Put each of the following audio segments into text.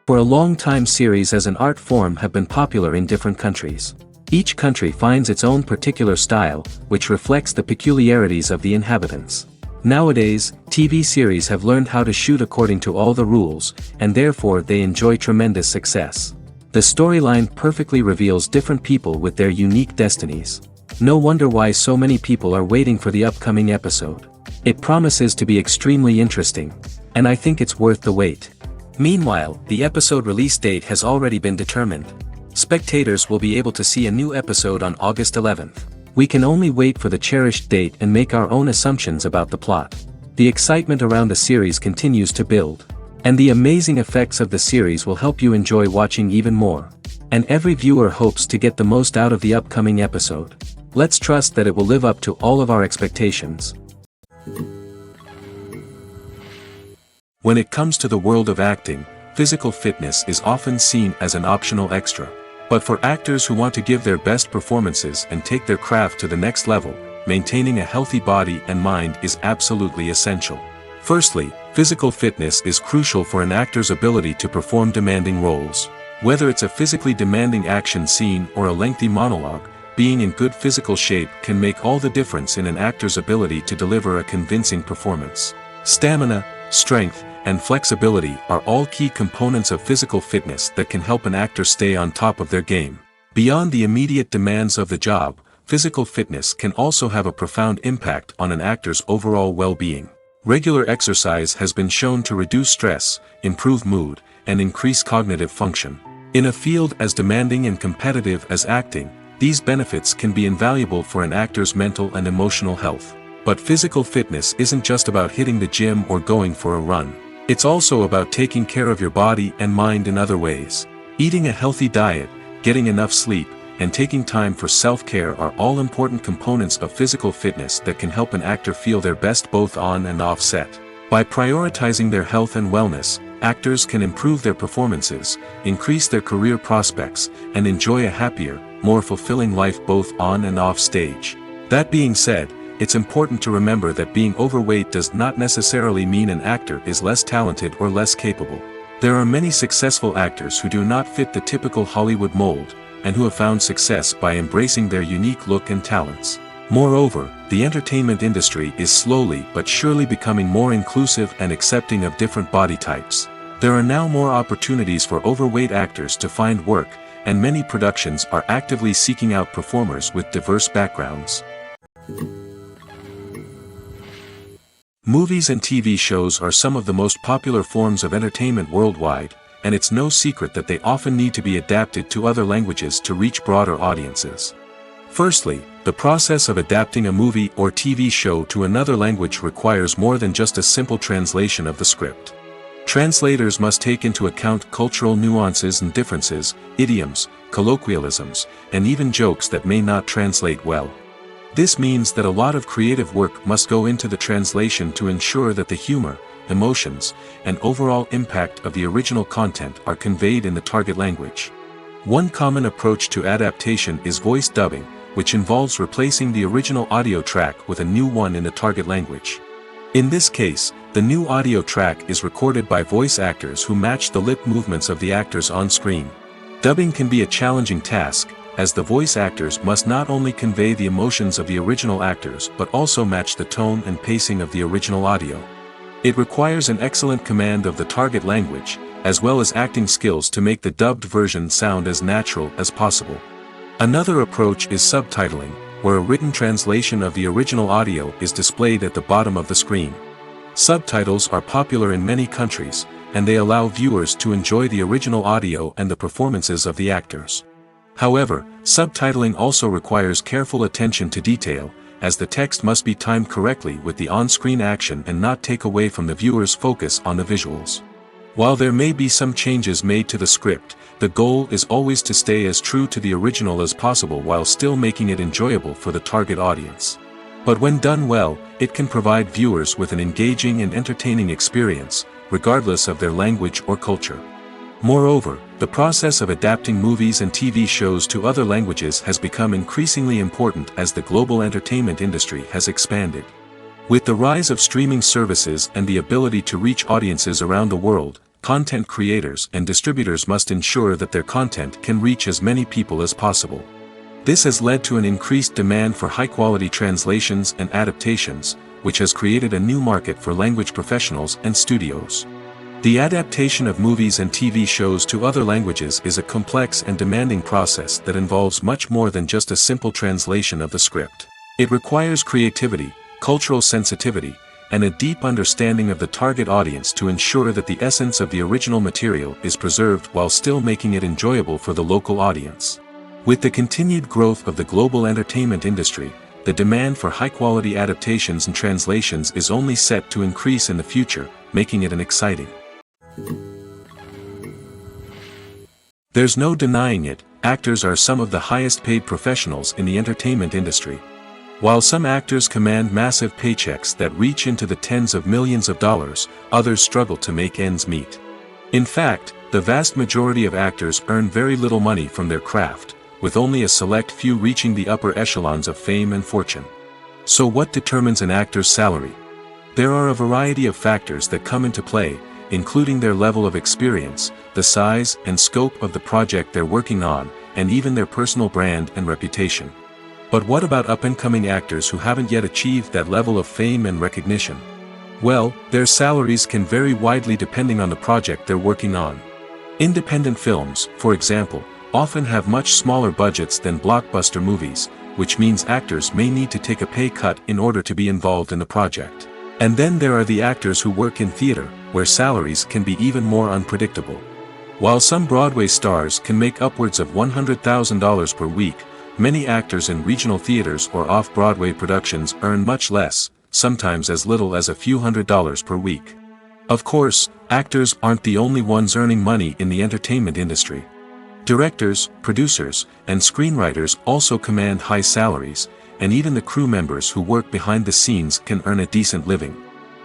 For a long time, series as an art form have been popular in different countries. Each country finds its own particular style, which reflects the peculiarities of the inhabitants. Nowadays, TV series have learned how to shoot according to all the rules, and therefore they enjoy tremendous success. The storyline perfectly reveals different people with their unique destinies. No wonder why so many people are waiting for the upcoming episode. It promises to be extremely interesting, and I think it's worth the wait. Meanwhile, the episode release date has already been determined. Spectators will be able to see a new episode on August 11th. We can only wait for the cherished date and make our own assumptions about the plot. The excitement around the series continues to build. And the amazing effects of the series will help you enjoy watching even more. And every viewer hopes to get the most out of the upcoming episode. Let's trust that it will live up to all of our expectations. When it comes to the world of acting, physical fitness is often seen as an optional extra. But for actors who want to give their best performances and take their craft to the next level, maintaining a healthy body and mind is absolutely essential. Firstly, physical fitness is crucial for an actor's ability to perform demanding roles. Whether it's a physically demanding action scene or a lengthy monologue, being in good physical shape can make all the difference in an actor's ability to deliver a convincing performance. Stamina, strength, and flexibility are all key components of physical fitness that can help an actor stay on top of their game. Beyond the immediate demands of the job, physical fitness can also have a profound impact on an actor's overall well-being. Regular exercise has been shown to reduce stress, improve mood, and increase cognitive function. In a field as demanding and competitive as acting, these benefits can be invaluable for an actor's mental and emotional health. But physical fitness isn't just about hitting the gym or going for a run. It's also about taking care of your body and mind in other ways. Eating a healthy diet, getting enough sleep, and taking time for self-care are all important components of physical fitness that can help an actor feel their best both on and off set. By prioritizing their health and wellness, actors can improve their performances, increase their career prospects, and enjoy a happier, more fulfilling life both on and off stage. That being said, it's important to remember that being overweight does not necessarily mean an actor is less talented or less capable. There are many successful actors who do not fit the typical Hollywood mold, and who have found success by embracing their unique look and talents. Moreover, the entertainment industry is slowly but surely becoming more inclusive and accepting of different body types. There are now more opportunities for overweight actors to find work, and many productions are actively seeking out performers with diverse backgrounds. Movies and TV shows are some of the most popular forms of entertainment worldwide, and it's no secret that they often need to be adapted to other languages to reach broader audiences. Firstly, the process of adapting a movie or TV show to another language requires more than just a simple translation of the script. Translators must take into account cultural nuances and differences, idioms, colloquialisms, and even jokes that may not translate well. This means that a lot of creative work must go into the translation to ensure that the humor, emotions, and overall impact of the original content are conveyed in the target language. One common approach to adaptation is voice dubbing, which involves replacing the original audio track with a new one in the target language. In this case, the new audio track is recorded by voice actors who match the lip movements of the actors on screen. Dubbing can be a challenging task, as the voice actors must not only convey the emotions of the original actors but also match the tone and pacing of the original audio. It requires an excellent command of the target language, as well as acting skills to make the dubbed version sound as natural as possible. Another approach is subtitling, where a written translation of the original audio is displayed at the bottom of the screen. Subtitles are popular in many countries, and they allow viewers to enjoy the original audio and the performances of the actors. However, subtitling also requires careful attention to detail, as the text must be timed correctly with the on-screen action and not take away from the viewer's focus on the visuals. While there may be some changes made to the script, the goal is always to stay as true to the original as possible while still making it enjoyable for the target audience. But when done well, it can provide viewers with an engaging and entertaining experience, regardless of their language or culture. Moreover, the process of adapting movies and TV shows to other languages has become increasingly important as the global entertainment industry has expanded. With the rise of streaming services and the ability to reach audiences around the world, content creators and distributors must ensure that their content can reach as many people as possible. This has led to an increased demand for high-quality translations and adaptations, which has created a new market for language professionals and studios. The adaptation of movies and TV shows to other languages is a complex and demanding process that involves much more than just a simple translation of the script. It requires creativity, cultural sensitivity, and a deep understanding of the target audience to ensure that the essence of the original material is preserved while still making it enjoyable for the local audience. With the continued growth of the global entertainment industry, the demand for high-quality adaptations and translations is only set to increase in the future, making it an exciting. There's no denying it, actors are some of the highest-paid professionals in the entertainment industry. While some actors command massive paychecks that reach into the tens of millions of dollars, others struggle to make ends meet. In fact, the vast majority of actors earn very little money from their craft, with only a select few reaching the upper echelons of fame and fortune. So what determines an actor's salary? There are a variety of factors that come into play, including their level of experience, the size and scope of the project they're working on, and even their personal brand and reputation. But what about up-and-coming actors who haven't yet achieved that level of fame and recognition? Well, their salaries can vary widely depending on the project they're working on. Independent films, for example, often have much smaller budgets than blockbuster movies, which means actors may need to take a pay cut in order to be involved in the project. And then there are the actors who work in theater, where salaries can be even more unpredictable. While some Broadway stars can make upwards of $100,000 per week, many actors in regional theaters or off-Broadway productions earn much less, sometimes as little as a few $100s per week. Of course, actors aren't the only ones earning money in the entertainment industry. Directors, producers, and screenwriters also command high salaries, and even the crew members who work behind the scenes can earn a decent living.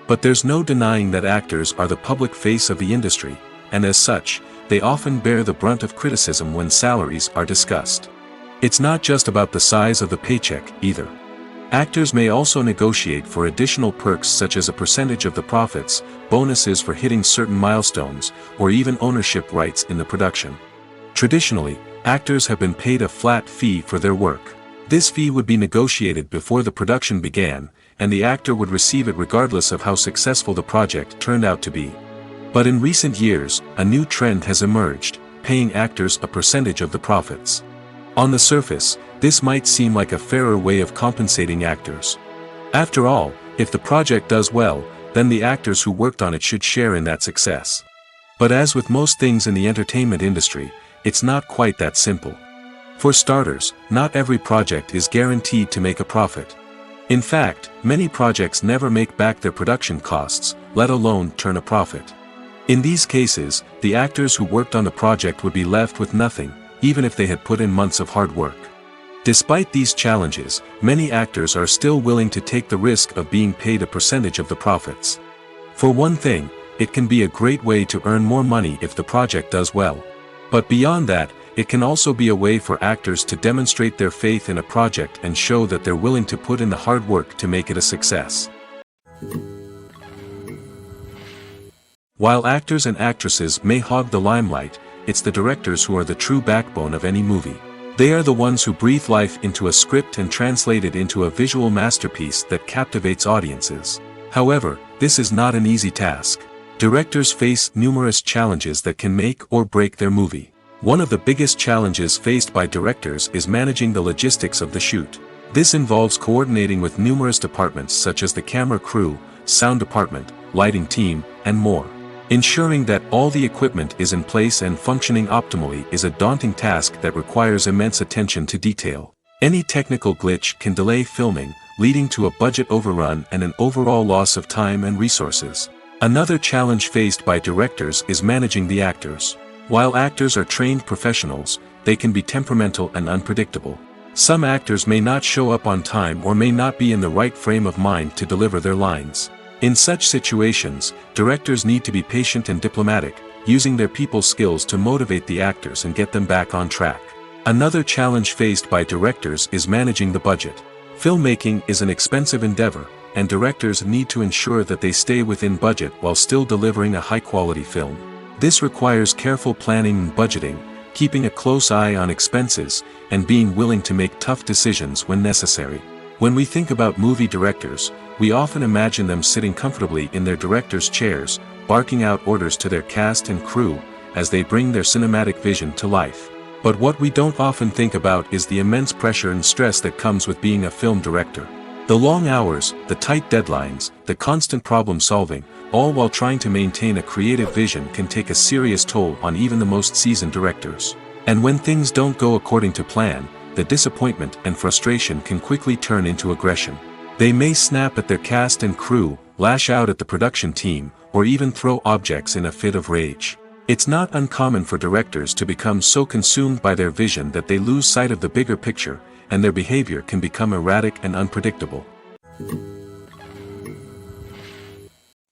But there's no denying that actors are the public face of the industry, and as such, they often bear the brunt of criticism when salaries are discussed. It's not just about the size of the paycheck, either. Actors may also negotiate for additional perks such as a percentage of the profits, bonuses for hitting certain milestones, or even ownership rights in the production. Traditionally, actors have been paid a flat fee for their work. This fee would be negotiated before the production began, and the actor would receive it regardless of how successful the project turned out to be. But in recent years, a new trend has emerged, paying actors a percentage of the profits. On the surface, this might seem like a fairer way of compensating actors. After all, if the project does well, then the actors who worked on it should share in that success. But as with most things in the entertainment industry, it's not quite that simple. For starters, not every project is guaranteed to make a profit. In fact, many projects never make back their production costs, let alone turn a profit. In these cases, the actors who worked on the project would be left with nothing, even if they had put in months of hard work. Despite these challenges, many actors are still willing to take the risk of being paid a percentage of the profits. For one thing, it can be a great way to earn more money if the project does well. But beyond that, it can also be a way for actors to demonstrate their faith in a project and show that they're willing to put in the hard work to make it a success. While actors and actresses may hog the limelight, it's the directors who are the true backbone of any movie. They are the ones who breathe life into a script and translate it into a visual masterpiece that captivates audiences. However, this is not an easy task. Directors face numerous challenges that can make or break their movie. One of the biggest challenges faced by directors is managing the logistics of the shoot. This involves coordinating with numerous departments such as the camera crew, sound department, lighting team, and more. Ensuring that all the equipment is in place and functioning optimally is a daunting task that requires immense attention to detail. Any technical glitch can delay filming, leading to a budget overrun and an overall loss of time and resources. Another challenge faced by directors is managing the actors. While actors are trained professionals, they can be temperamental and unpredictable. Some actors may not show up on time or may not be in the right frame of mind to deliver their lines. In such situations, directors need to be patient and diplomatic, using their people skills to motivate the actors and get them back on track. Another challenge faced by directors is managing the budget. Filmmaking is an expensive endeavor, and directors need to ensure that they stay within budget while still delivering a high-quality film. This requires careful planning and budgeting, keeping a close eye on expenses, and being willing to make tough decisions when necessary. When we think about movie directors, we often imagine them sitting comfortably in their director's chairs, barking out orders to their cast and crew, as they bring their cinematic vision to life. But what we don't often think about is the immense pressure and stress that comes with being a film director. The long hours, the tight deadlines, the constant problem solving, all while trying to maintain a creative vision can take a serious toll on even the most seasoned directors. And when things don't go according to plan, the disappointment and frustration can quickly turn into aggression. They may snap at their cast and crew, lash out at the production team, or even throw objects in a fit of rage. It's not uncommon for directors to become so consumed by their vision that they lose sight of the bigger picture, and their behavior can become erratic and unpredictable.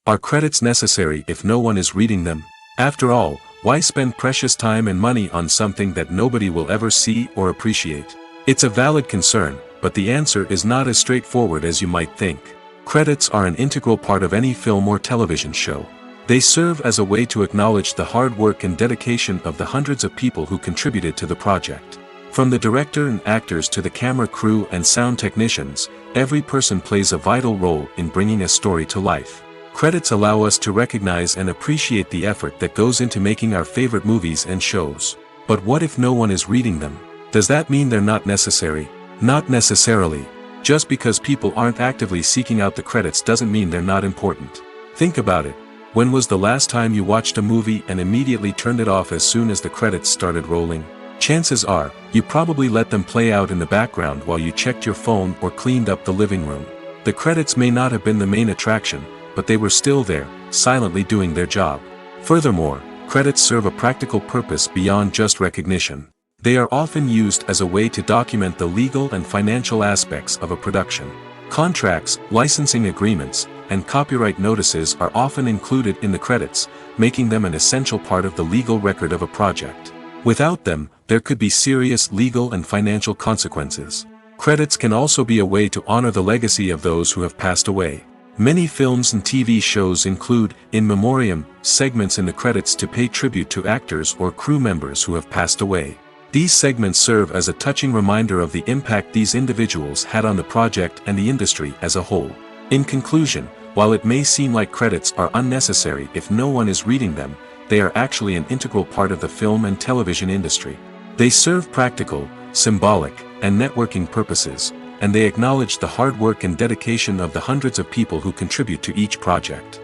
Are credits necessary if no one is reading them? After all, why spend precious time and money on something that nobody will ever see or appreciate? It's a valid concern, but the answer is not as straightforward as you might think. Credits are an integral part of any film or television show. They serve as a way to acknowledge the hard work and dedication of the hundreds of people who contributed to the project. From the director and actors to the camera crew and sound technicians, every person plays a vital role in bringing a story to life. Credits allow us to recognize and appreciate the effort that goes into making our favorite movies and shows. But what if no one is reading them? Does that mean they're not necessary? Not necessarily. Just because people aren't actively seeking out the credits doesn't mean they're not important. Think about it. When was the last time you watched a movie and immediately turned it off as soon as the credits started rolling? Chances are, you probably let them play out in the background while you checked your phone or cleaned up the living room. The credits may not have been the main attraction, but they were still there, silently doing their job. Furthermore, credits serve a practical purpose beyond just recognition. They are often used as a way to document the legal and financial aspects of a production. Contracts, licensing agreements, and copyright notices are often included in the credits, making them an essential part of the legal record of a project. Without them, there could be serious legal and financial consequences. Credits can also be a way to honor the legacy of those who have passed away. Many films and TV shows include, in memoriam, segments in the credits to pay tribute to actors or crew members who have passed away. These segments serve as a touching reminder of the impact these individuals had on the project and the industry as a whole. In conclusion, while it may seem like credits are unnecessary if no one is reading them, they are actually an integral part of the film and television industry. They serve practical, symbolic, and networking purposes, and they acknowledge the hard work and dedication of the hundreds of people who contribute to each project.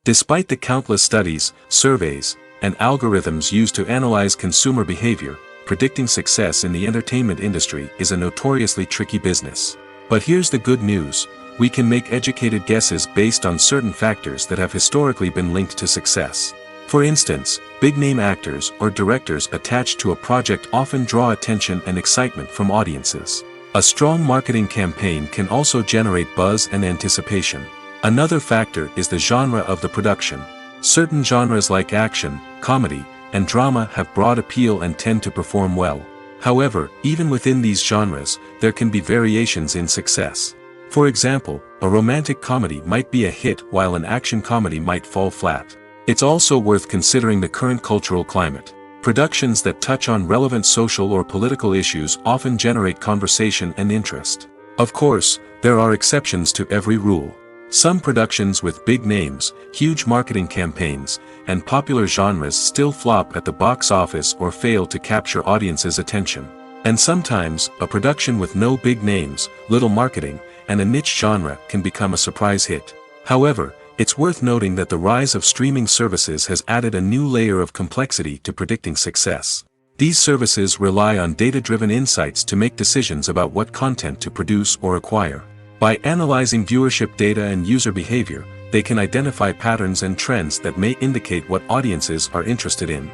Despite the countless studies, surveys, and algorithms used to analyze consumer behavior, predicting success in the entertainment industry is a notoriously tricky business. But here's the good news: we can make educated guesses based on certain factors that have historically been linked to success. For instance, big-name actors or directors attached to a project often draw attention and excitement from audiences. A strong marketing campaign can also generate buzz and anticipation. Another factor is the genre of the production. Certain genres like action, comedy, and drama have broad appeal and tend to perform well. However, even within these genres, there can be variations in success. For example, a romantic comedy might be a hit while an action comedy might fall flat. It's also worth considering the current cultural climate. Productions that touch on relevant social or political issues often generate conversation and interest. Of course, there are exceptions to every rule. Some productions with big names, huge marketing campaigns, and popular genres still flop at the box office or fail to capture audiences' attention. And sometimes, a production with no big names, little marketing, and a niche genre can become a surprise hit. However, it's worth noting that the rise of streaming services has added a new layer of complexity to predicting success. These services rely on data-driven insights to make decisions about what content to produce or acquire. By analyzing viewership data and user behavior, they can identify patterns and trends that may indicate what audiences are interested in.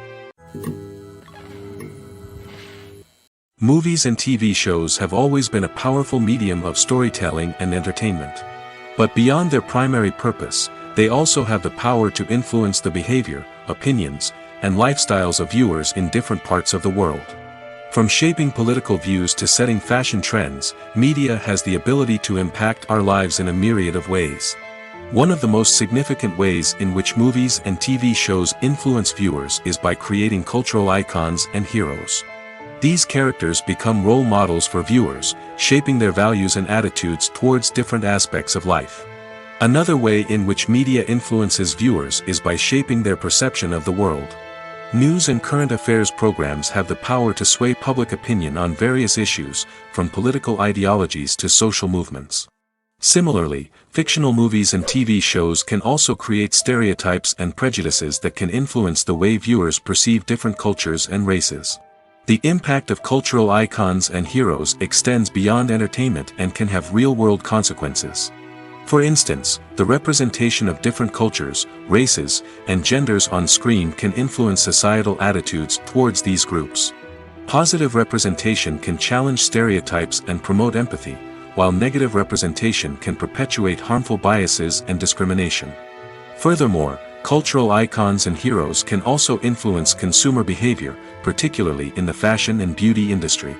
Movies and TV shows have always been a powerful medium of storytelling and entertainment. But beyond their primary purpose, they also have the power to influence the behavior, opinions, and lifestyles of viewers in different parts of the world. From shaping political views to setting fashion trends, media has the ability to impact our lives in a myriad of ways. One of the most significant ways in which movies and TV shows influence viewers is by creating cultural icons and heroes. These characters become role models for viewers, shaping their values and attitudes towards different aspects of life. Another way in which media influences viewers is by shaping their perception of the world. News and current affairs programs have the power to sway public opinion on various issues, from political ideologies to social movements. Similarly, fictional movies and TV shows can also create stereotypes and prejudices that can influence the way viewers perceive different cultures and races. The impact of cultural icons and heroes extends beyond entertainment and can have real-world consequences. For instance, the representation of different cultures, races, and genders on screen can influence societal attitudes towards these groups. Positive representation can challenge stereotypes and promote empathy, while negative representation can perpetuate harmful biases and discrimination. Furthermore, cultural icons and heroes can also influence consumer behavior, particularly in the fashion and beauty industry.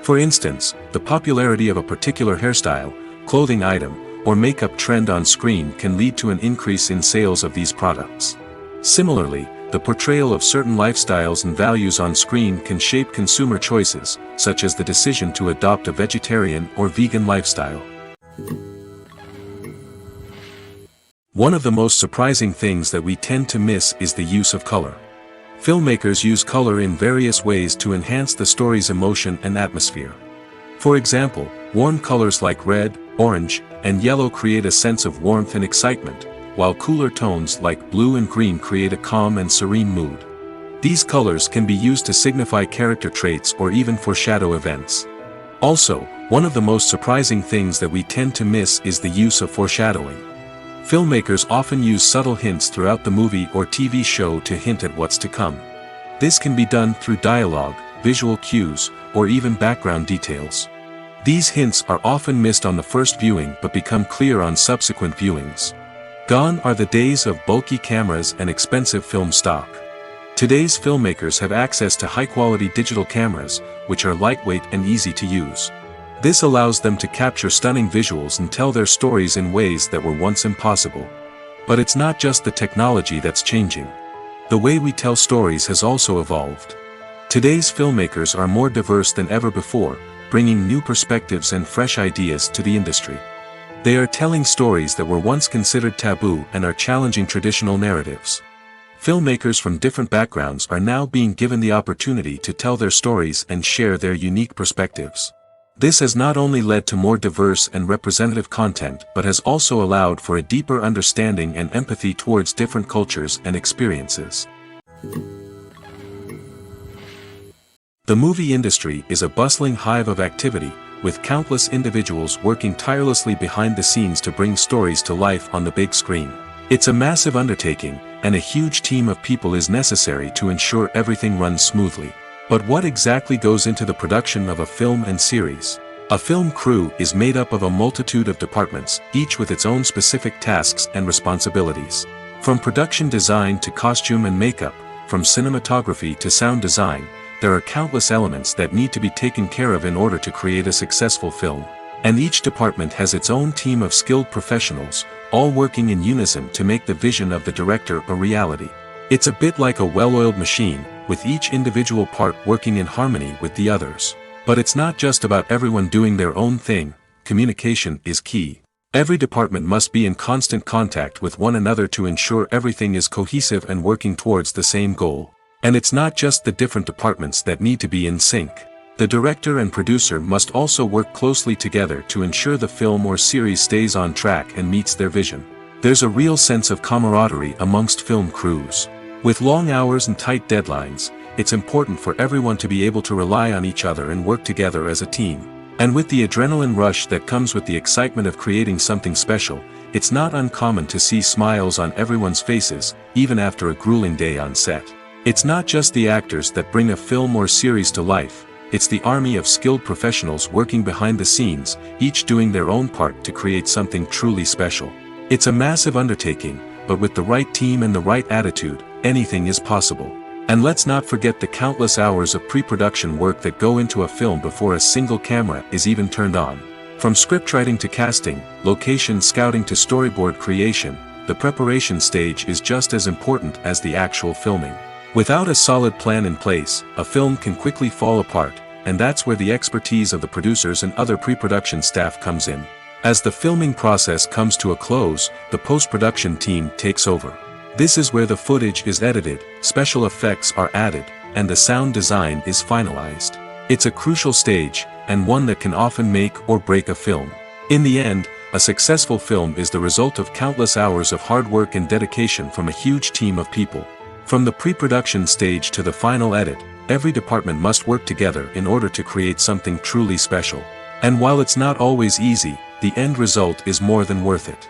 For instance, the popularity of a particular hairstyle, clothing item, or makeup trend on screen can lead to an increase in sales of these products. Similarly, the portrayal of certain lifestyles and values on screen can shape consumer choices, such as the decision to adopt a vegetarian or vegan lifestyle. One of the most surprising things that we tend to miss is the use of color. Filmmakers use color in various ways to enhance the story's emotion and atmosphere. For example, warm colors like red, orange, and yellow create a sense of warmth and excitement, while cooler tones like blue and green create a calm and serene mood. These colors can be used to signify character traits or even foreshadow events. Also, one of the most surprising things that we tend to miss is the use of foreshadowing. Filmmakers often use subtle hints throughout the movie or TV show to hint at what's to come. This can be done through dialogue, visual cues, or even background details. These hints are often missed on the first viewing but become clear on subsequent viewings. Gone are the days of bulky cameras and expensive film stock. Today's filmmakers have access to high-quality digital cameras, which are lightweight and easy to use. This allows them to capture stunning visuals and tell their stories in ways that were once impossible. But it's not just the technology that's changing. The way we tell stories has also evolved. Today's filmmakers are more diverse than ever before, bringing new perspectives and fresh ideas to the industry. They are telling stories that were once considered taboo and are challenging traditional narratives. Filmmakers from different backgrounds are now being given the opportunity to tell their stories and share their unique perspectives. This has not only led to more diverse and representative content but has also allowed for a deeper understanding and empathy towards different cultures and experiences. The movie industry is a bustling hive of activity, with countless individuals working tirelessly behind the scenes to bring stories to life on the big screen. It's a massive undertaking, and a huge team of people is necessary to ensure everything runs smoothly. But what exactly goes into the production of a film and series? A film crew is made up of a multitude of departments, each with its own specific tasks and responsibilities. From production design to costume and makeup, from cinematography to sound design, there are countless elements that need to be taken care of in order to create a successful film. And each department has its own team of skilled professionals, all working in unison to make the vision of the director a reality. It's a bit like a well-oiled machine, with each individual part working in harmony with the others. But it's not just about everyone doing their own thing. Communication is key. Every department must be in constant contact with one another to ensure everything is cohesive and working towards the same goal. And it's not just the different departments that need to be in sync. The director and producer must also work closely together to ensure the film or series stays on track and meets their vision. There's a real sense of camaraderie amongst film crews. With long hours and tight deadlines, it's important for everyone to be able to rely on each other and work together as a team. And with the adrenaline rush that comes with the excitement of creating something special, it's not uncommon to see smiles on everyone's faces, even after a grueling day on set. It's not just the actors that bring a film or series to life, it's the army of skilled professionals working behind the scenes, each doing their own part to create something truly special. It's a massive undertaking, but with the right team and the right attitude, anything is possible. And let's not forget the countless hours of pre-production work that go into a film before a single camera is even turned on. From scriptwriting to casting, location scouting to storyboard creation, the preparation stage is just as important as the actual filming. Without a solid plan in place, a film can quickly fall apart, and that's where the expertise of the producers and other pre-production staff comes in. As the filming process comes to a close, the post-production team takes over. This is where the footage is edited, special effects are added, and the sound design is finalized. It's a crucial stage, and one that can often make or break a film. In the end, a successful film is the result of countless hours of hard work and dedication from a huge team of people. From the pre-production stage to the final edit, every department must work together in order to create something truly special. And while it's not always easy, the end result is more than worth it.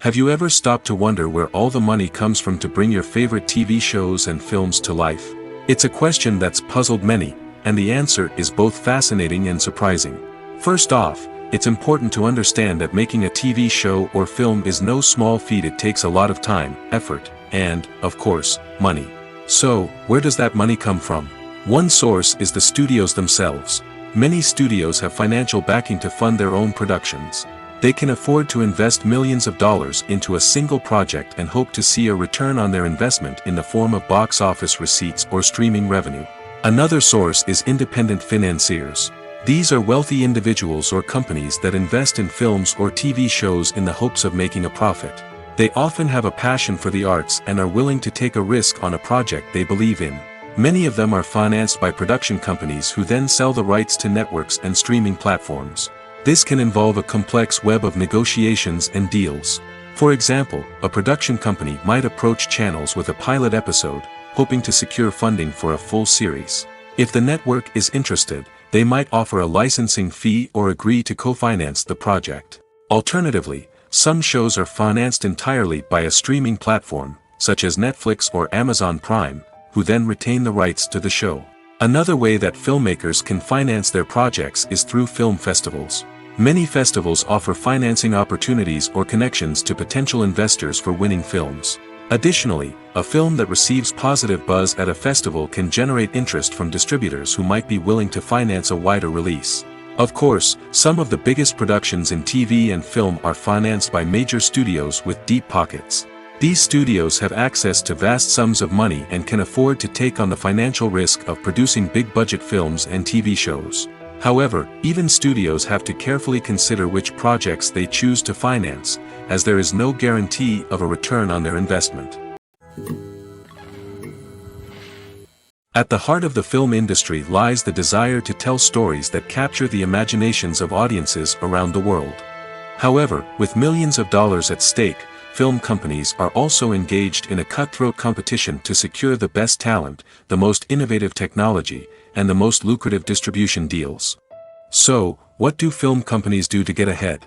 Have you ever stopped to wonder where all the money comes from to bring your favorite TV shows and films to life? It's a question that's puzzled many, and the answer is both fascinating and surprising. First off, it's important to understand that making a TV show or film is no small feat. It takes a lot of time, effort, and, of course, money. So, where does that money come from? One source is the studios themselves. Many studios have financial backing to fund their own productions. They can afford to invest millions of dollars into a single project and hope to see a return on their investment in the form of box office receipts or streaming revenue. Another source is independent financiers. These are wealthy individuals or companies that invest in films or TV shows in the hopes of making a profit. They often have a passion for the arts and are willing to take a risk on a project they believe in. Many of them are financed by production companies who then sell the rights to networks and streaming platforms. This can involve a complex web of negotiations and deals. For example, a production company might approach channels with a pilot episode, hoping to secure funding for a full series. If the network is interested, they might offer a licensing fee or agree to co-finance the project. Alternatively, some shows are financed entirely by a streaming platform, such as Netflix or Amazon Prime, who then retain the rights to the show. Another way that filmmakers can finance their projects is through film festivals. Many festivals offer financing opportunities or connections to potential investors for winning films. Additionally, a film that receives positive buzz at a festival can generate interest from distributors who might be willing to finance a wider release. Of course, some of the biggest productions in TV and film are financed by major studios with deep pockets. These studios have access to vast sums of money and can afford to take on the financial risk of producing big-budget films and TV shows. However, even studios have to carefully consider which projects they choose to finance, as there is no guarantee of a return on their investment. At the heart of the film industry lies the desire to tell stories that capture the imaginations of audiences around the world. However, with millions of dollars at stake, film companies are also engaged in a cutthroat competition to secure the best talent, the most innovative technology, and the most lucrative distribution deals. So, what do film companies do to get ahead?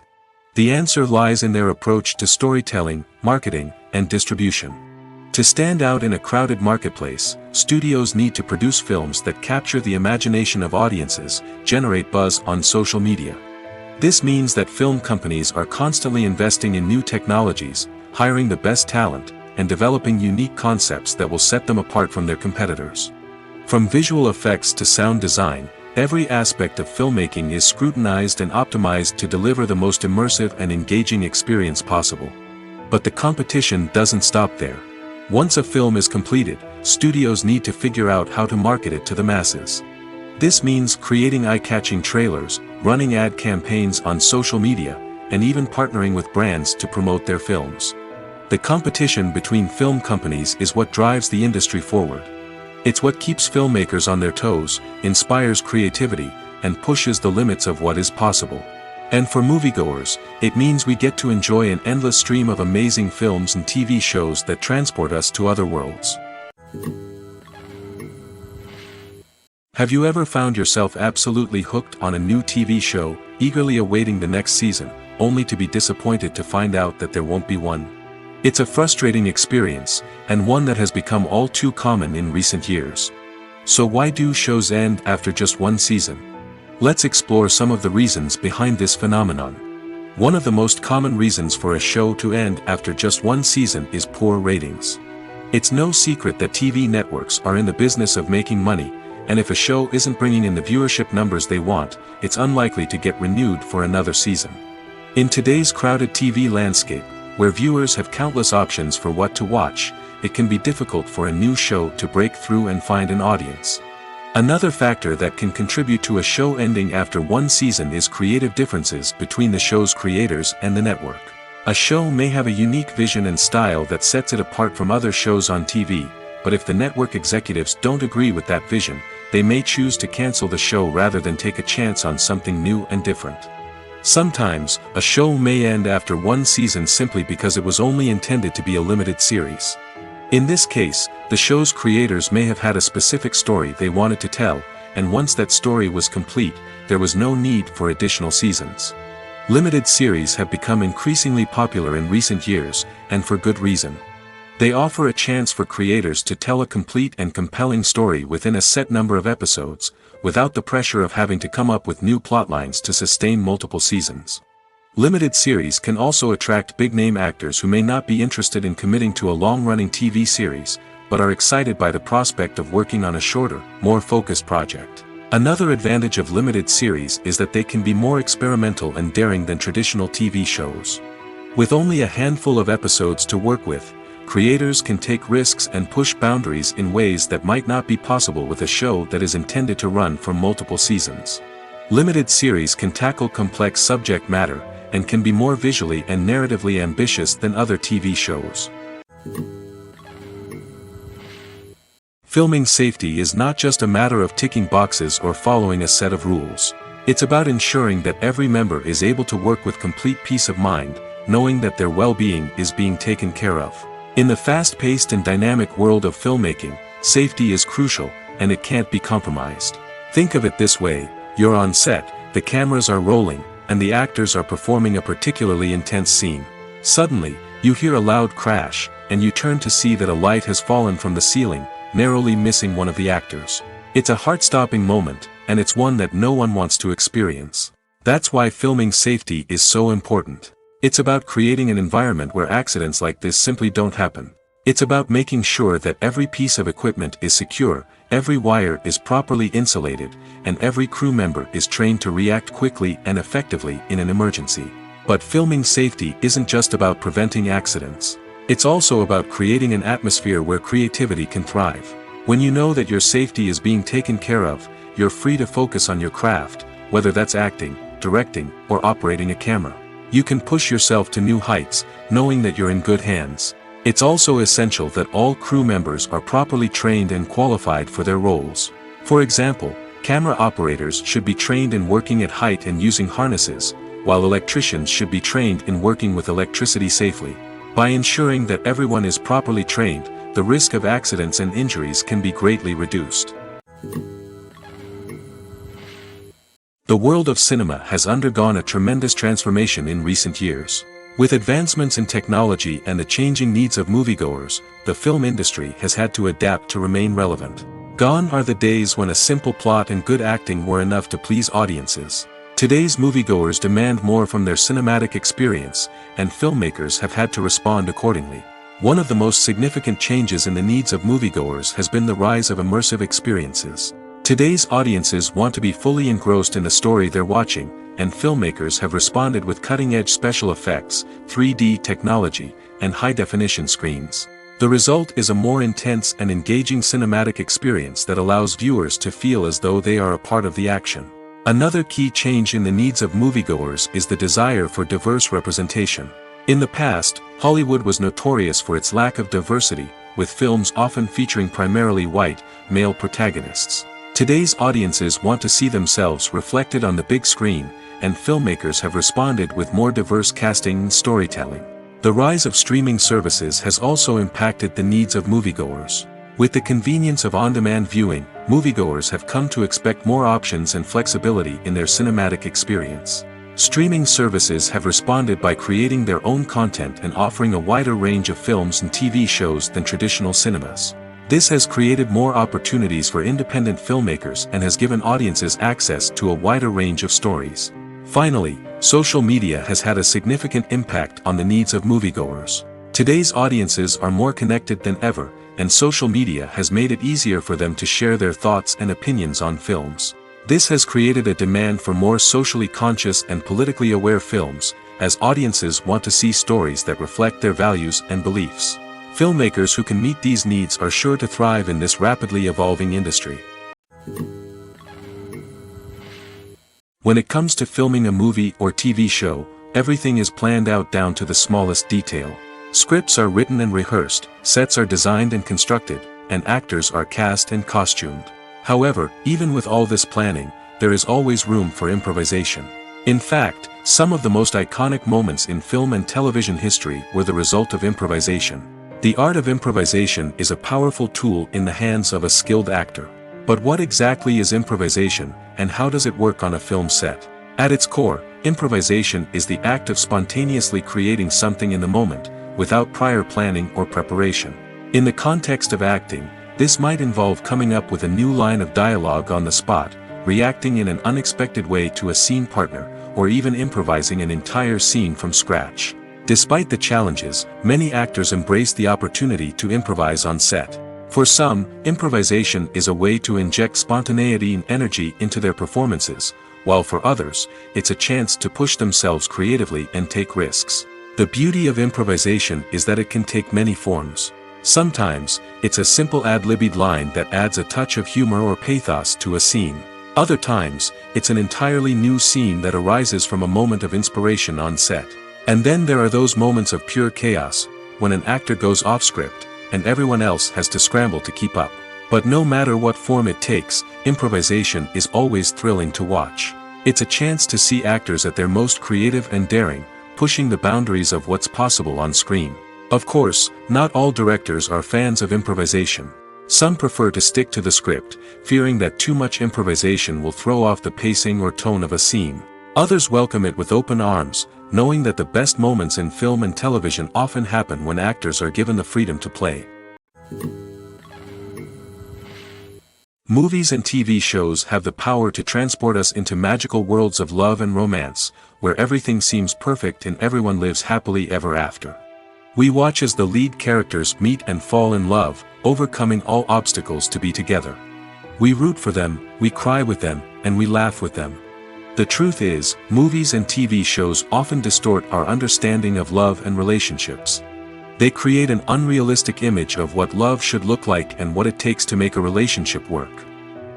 The answer lies in their approach to storytelling, marketing, and distribution. To stand out in a crowded marketplace, studios need to produce films that capture the imagination of audiences, generate buzz on social media. This means that film companies are constantly investing in new technologies, hiring the best talent, and developing unique concepts that will set them apart from their competitors. From visual effects to sound design, every aspect of filmmaking is scrutinized and optimized to deliver the most immersive and engaging experience possible. But the competition doesn't stop there. Once a film is completed, studios need to figure out how to market it to the masses. This means creating eye-catching trailers, running ad campaigns on social media, and even partnering with brands to promote their films. The competition between film companies is what drives the industry forward. It's what keeps filmmakers on their toes, inspires creativity, and pushes the limits of what is possible. And for moviegoers, it means we get to enjoy an endless stream of amazing films and TV shows that transport us to other worlds. Have you ever found yourself absolutely hooked on a new TV show, eagerly awaiting the next season, only to be disappointed to find out that there won't be one? It's a frustrating experience, and one that has become all too common in recent years. So why do shows end after just one season? Let's explore some of the reasons behind this phenomenon. One of the most common reasons for a show to end after just one season is poor ratings. It's no secret that TV networks are in the business of making money, and if a show isn't bringing in the viewership numbers they want, it's unlikely to get renewed for another season. In today's crowded TV landscape, where viewers have countless options for what to watch, it can be difficult for a new show to break through and find an audience. Another factor that can contribute to a show ending after one season is creative differences between the show's creators and the network. A show may have a unique vision and style that sets it apart from other shows on TV, but if the network executives don't agree with that vision, they may choose to cancel the show rather than take a chance on something new and different. Sometimes, a show may end after one season simply because it was only intended to be a limited series. In this case, the show's creators may have had a specific story they wanted to tell, and once that story was complete, there was no need for additional seasons. Limited series have become increasingly popular in recent years, and for good reason. They offer a chance for creators to tell a complete and compelling story within a set number of episodes, without the pressure of having to come up with new plotlines to sustain multiple seasons. Limited series can also attract big-name actors who may not be interested in committing to a long-running TV series, but are excited by the prospect of working on a shorter, more focused project. Another advantage of limited series is that they can be more experimental and daring than traditional TV shows. With only a handful of episodes to work with, creators can take risks and push boundaries in ways that might not be possible with a show that is intended to run for multiple seasons. Limited series can tackle complex subject matter, and can be more visually and narratively ambitious than other TV shows. Filming safety is not just a matter of ticking boxes or following a set of rules. It's about ensuring that every member is able to work with complete peace of mind, knowing that their well-being is being taken care of. In the fast-paced and dynamic world of filmmaking, safety is crucial, and it can't be compromised. Think of it this way: you're on set, the cameras are rolling, and the actors are performing a particularly intense scene. Suddenly, you hear a loud crash, and you turn to see that a light has fallen from the ceiling, narrowly missing one of the actors. It's a heart-stopping moment, and it's one that no one wants to experience. That's why filming safety is so important. It's about creating an environment where accidents like this simply don't happen. It's about making sure that every piece of equipment is secure, every wire is properly insulated, and every crew member is trained to react quickly and effectively in an emergency. But filming safety isn't just about preventing accidents. It's also about creating an atmosphere where creativity can thrive. When you know that your safety is being taken care of, you're free to focus on your craft, whether that's acting, directing, or operating a camera. You can push yourself to new heights, knowing that you're in good hands. It's also essential that all crew members are properly trained and qualified for their roles. For example, camera operators should be trained in working at height and using harnesses, while electricians should be trained in working with electricity safely. By ensuring that everyone is properly trained, the risk of accidents and injuries can be greatly reduced. The world of cinema has undergone a tremendous transformation in recent years. With advancements in technology and the changing needs of moviegoers, the film industry has had to adapt to remain relevant. Gone are the days when a simple plot and good acting were enough to please audiences. Today's moviegoers demand more from their cinematic experience, and filmmakers have had to respond accordingly. One of the most significant changes in the needs of moviegoers has been the rise of immersive experiences. Today's audiences want to be fully engrossed in the story they're watching, and filmmakers have responded with cutting-edge special effects, 3D technology, and high-definition screens. The result is a more intense and engaging cinematic experience that allows viewers to feel as though they are a part of the action. Another key change in the needs of moviegoers is the desire for diverse representation. In the past, Hollywood was notorious for its lack of diversity, with films often featuring primarily white, male protagonists. Today's audiences want to see themselves reflected on the big screen, and filmmakers have responded with more diverse casting and storytelling. The rise of streaming services has also impacted the needs of moviegoers. With the convenience of on-demand viewing, moviegoers have come to expect more options and flexibility in their cinematic experience. Streaming services have responded by creating their own content and offering a wider range of films and TV shows than traditional cinemas. This has created more opportunities for independent filmmakers and has given audiences access to a wider range of stories. Finally, social media has had a significant impact on the needs of moviegoers. Today's audiences are more connected than ever, and social media has made it easier for them to share their thoughts and opinions on films. This has created a demand for more socially conscious and politically aware films, as audiences want to see stories that reflect their values and beliefs. Filmmakers who can meet these needs are sure to thrive in this rapidly evolving industry. When it comes to filming a movie or TV show, everything is planned out down to the smallest detail. Scripts are written and rehearsed, sets are designed and constructed, and actors are cast and costumed. However, even with all this planning, there is always room for improvisation. In fact, some of the most iconic moments in film and television history were the result of improvisation. The art of improvisation is a powerful tool in the hands of a skilled actor. But what exactly is improvisation, and how does it work on a film set? At its core, improvisation is the act of spontaneously creating something in the moment, without prior planning or preparation. In the context of acting, this might involve coming up with a new line of dialogue on the spot, reacting in an unexpected way to a scene partner, or even improvising an entire scene from scratch. Despite the challenges, many actors embrace the opportunity to improvise on set. For some, improvisation is a way to inject spontaneity and energy into their performances, while for others, it's a chance to push themselves creatively and take risks. The beauty of improvisation is that it can take many forms. Sometimes, it's a simple ad-libbed line that adds a touch of humor or pathos to a scene. Other times, it's an entirely new scene that arises from a moment of inspiration on set. And then there are those moments of pure chaos, when an actor goes off script, and everyone else has to scramble to keep up. But no matter what form it takes, improvisation is always thrilling to watch. It's a chance to see actors at their most creative and daring, pushing the boundaries of what's possible on screen. Of course, not all directors are fans of improvisation. Some prefer to stick to the script, fearing that too much improvisation will throw off the pacing or tone of a scene. Others welcome it with open arms, knowing that the best moments in film and television often happen when actors are given the freedom to play. Movies and TV shows have the power to transport us into magical worlds of love and romance, where everything seems perfect and everyone lives happily ever after. We watch as the lead characters meet and fall in love, overcoming all obstacles to be together. We root for them, we cry with them, and we laugh with them. The truth is, movies and TV shows often distort our understanding of love and relationships. They create an unrealistic image of what love should look like and what it takes to make a relationship work.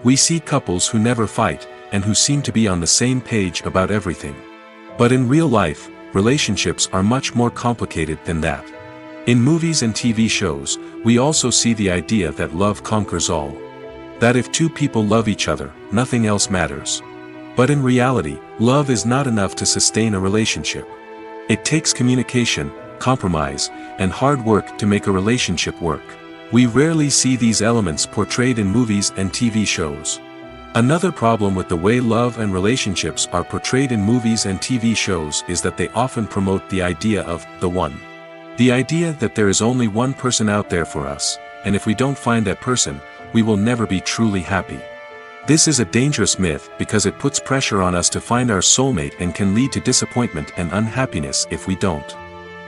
We see couples who never fight, and who seem to be on the same page about everything. But in real life, relationships are much more complicated than that. In movies and TV shows, we also see the idea that love conquers all. That if two people love each other, nothing else matters. But in reality, love is not enough to sustain a relationship. It takes communication, compromise, and hard work to make a relationship work. We rarely see these elements portrayed in movies and TV shows. Another problem with the way love and relationships are portrayed in movies and TV shows is that they often promote the idea of the one. The idea that there is only one person out there for us, and if we don't find that person, we will never be truly happy. This is a dangerous myth because it puts pressure on us to find our soulmate and can lead to disappointment and unhappiness if we don't.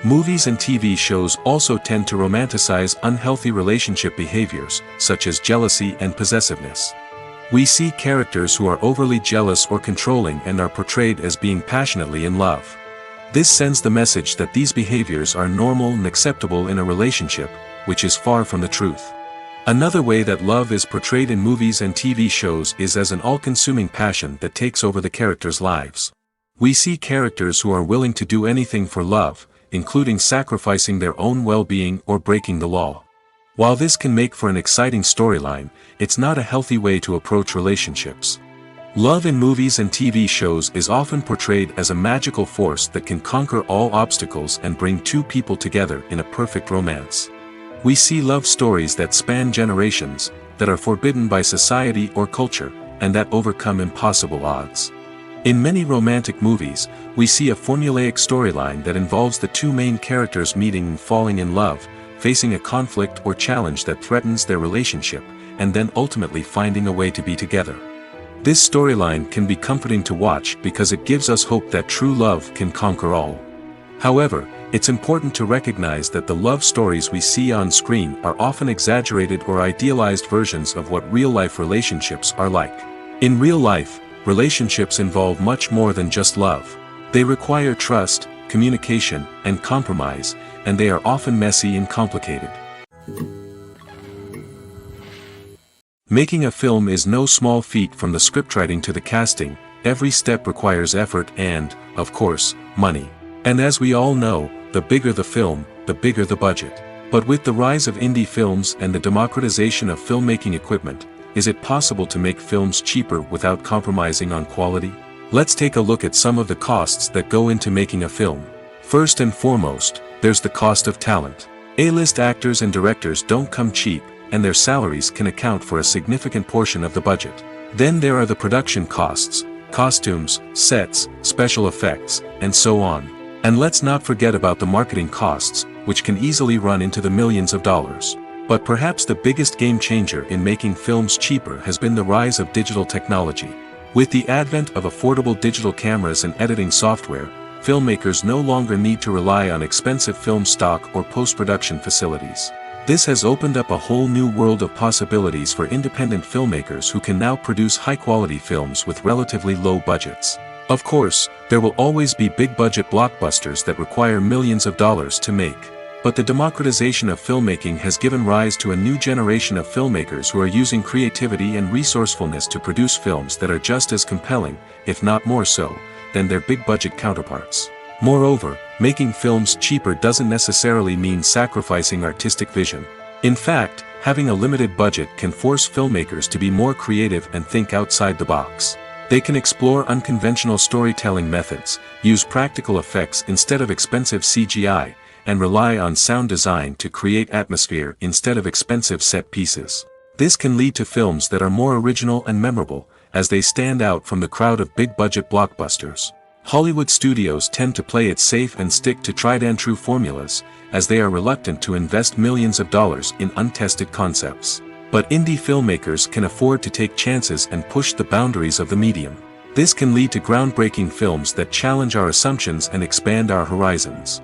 Movies and TV shows also tend to romanticize unhealthy relationship behaviors, such as jealousy and possessiveness. We see characters who are overly jealous or controlling and are portrayed as being passionately in love. This sends the message that these behaviors are normal and acceptable in a relationship, which is far from the truth. Another way that love is portrayed in movies and TV shows is as an all-consuming passion that takes over the characters' lives. We see characters who are willing to do anything for love, including sacrificing their own well-being or breaking the law. While this can make for an exciting storyline, it's not a healthy way to approach relationships. Love in movies and TV shows is often portrayed as a magical force that can conquer all obstacles and bring two people together in a perfect romance. We see love stories that span generations, that are forbidden by society or culture, and that overcome impossible odds. In many romantic movies, we see a formulaic storyline that involves the two main characters meeting and falling in love, facing a conflict or challenge that threatens their relationship, and then ultimately finding a way to be together. This storyline can be comforting to watch because it gives us hope that true love can conquer all. However, it's important to recognize that the love stories we see on screen are often exaggerated or idealized versions of what real-life relationships are like. In real life, relationships involve much more than just love. They require trust, communication, and compromise, and they are often messy and complicated. Making a film is no small feat. From the scriptwriting to the casting, every step requires effort and, of course, money. And as we all know, the bigger the film, the bigger the budget. But with the rise of indie films and the democratization of filmmaking equipment, is it possible to make films cheaper without compromising on quality? Let's take a look at some of the costs that go into making a film. First and foremost, there's the cost of talent. A-list actors and directors don't come cheap, and their salaries can account for a significant portion of the budget. Then there are the production costs, costumes, sets, special effects, and so on. And let's not forget about the marketing costs, which can easily run into the millions of dollars. But perhaps the biggest game changer in making films cheaper has been the rise of digital technology. With the advent of affordable digital cameras and editing software, filmmakers no longer need to rely on expensive film stock or post-production facilities. This has opened up a whole new world of possibilities for independent filmmakers who can now produce high-quality films with relatively low budgets. Of course, there will always be big-budget blockbusters that require millions of dollars to make. But the democratization of filmmaking has given rise to a new generation of filmmakers who are using creativity and resourcefulness to produce films that are just as compelling, if not more so, than their big-budget counterparts. Moreover, making films cheaper doesn't necessarily mean sacrificing artistic vision. In fact, having a limited budget can force filmmakers to be more creative and think outside the box. They can explore unconventional storytelling methods, use practical effects instead of expensive CGI, and rely on sound design to create atmosphere instead of expensive set pieces. This can lead to films that are more original and memorable, as they stand out from the crowd of big-budget blockbusters. Hollywood studios tend to play it safe and stick to tried-and-true formulas, as they are reluctant to invest millions of dollars in untested concepts. But indie filmmakers can afford to take chances and push the boundaries of the medium. This can lead to groundbreaking films that challenge our assumptions and expand our horizons.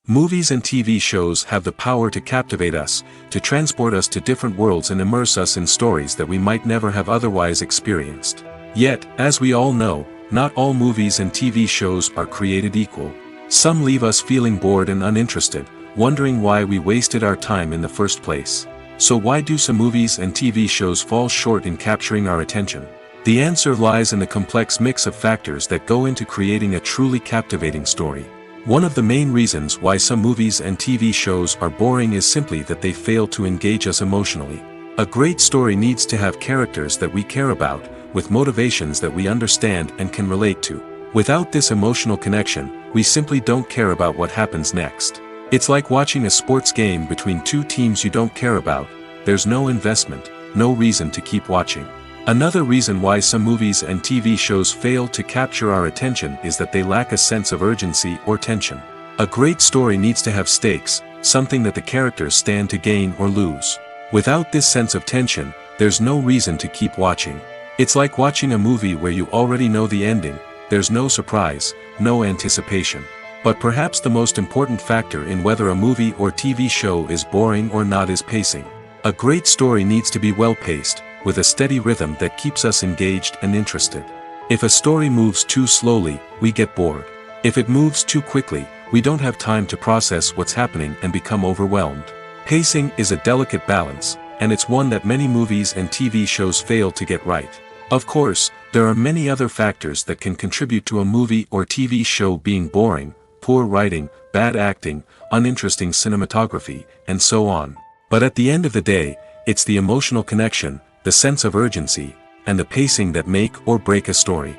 Movies and TV shows have the power to captivate us, to transport us to different worlds and immerse us in stories that we might never have otherwise experienced. Yet, as we all know, not all movies and TV shows are created equal. Some leave us feeling bored and uninterested, wondering why we wasted our time in the first place. So why do some movies and TV shows fall short in capturing our attention? The answer lies in the complex mix of factors that go into creating a truly captivating story. One of the main reasons why some movies and TV shows are boring is simply that they fail to engage us emotionally. A great story needs to have characters that we care about, with motivations that we understand and can relate to. Without this emotional connection, we simply don't care about what happens next. It's like watching a sports game between two teams you don't care about. There's no investment, no reason to keep watching. Another reason why some movies and TV shows fail to capture our attention is that they lack a sense of urgency or tension. A great story needs to have stakes, something that the characters stand to gain or lose. Without this sense of tension, there's no reason to keep watching. It's like watching a movie where you already know the ending. There's no surprise, no anticipation. But perhaps the most important factor in whether a movie or TV show is boring or not is pacing. A great story needs to be well-paced, with a steady rhythm that keeps us engaged and interested. If a story moves too slowly, we get bored. If it moves too quickly, we don't have time to process what's happening and become overwhelmed. Pacing is a delicate balance, and it's one that many movies and TV shows fail to get right. Of course, there are many other factors that can contribute to a movie or TV show being boring: poor writing, bad acting, uninteresting cinematography, and so on. But at the end of the day, it's the emotional connection, the sense of urgency, and the pacing that make or break a story.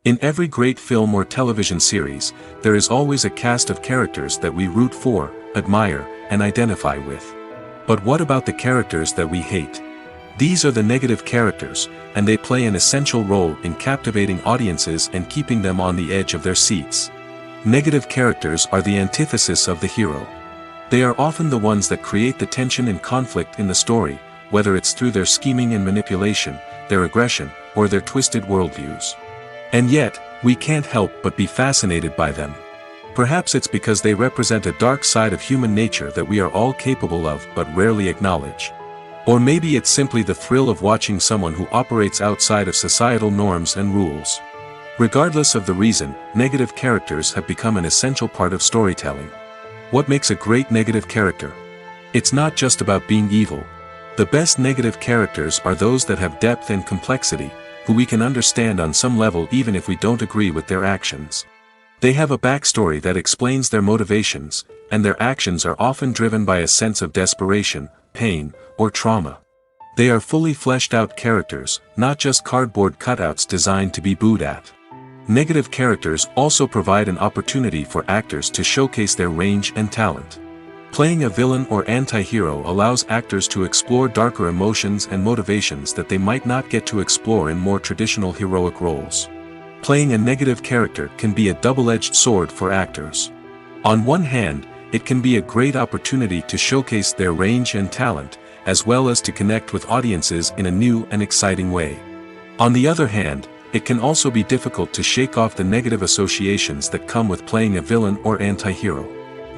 In every great film or television series, there is always a cast of characters that we root for, admire, and identify with. But what about the characters that we hate? These are the negative characters, and they play an essential role in captivating audiences and keeping them on the edge of their seats. Negative characters are the antithesis of the hero. They are often the ones that create the tension and conflict in the story, whether it's through their scheming and manipulation, their aggression, or their twisted worldviews. And yet, we can't help but be fascinated by them. Perhaps it's because they represent a dark side of human nature that we are all capable of but rarely acknowledge. Or maybe it's simply the thrill of watching someone who operates outside of societal norms and rules. Regardless of the reason, negative characters have become an essential part of storytelling. What makes a great negative character? It's not just about being evil. The best negative characters are those that have depth and complexity, who we can understand on some level even if we don't agree with their actions. They have a backstory that explains their motivations, and their actions are often driven by a sense of desperation, pain, or trauma. They are fully fleshed out characters, not just cardboard cutouts designed to be booed at. Negative characters also provide an opportunity for actors to showcase their range and talent. Playing a villain or anti-hero allows actors to explore darker emotions and motivations that they might not get to explore in more traditional heroic roles. Playing a negative character can be a double-edged sword for actors. On one hand, it can be a great opportunity to showcase their range and talent, as well as to connect with audiences in a new and exciting way. On the other hand, it can also be difficult to shake off the negative associations that come with playing a villain or anti-hero.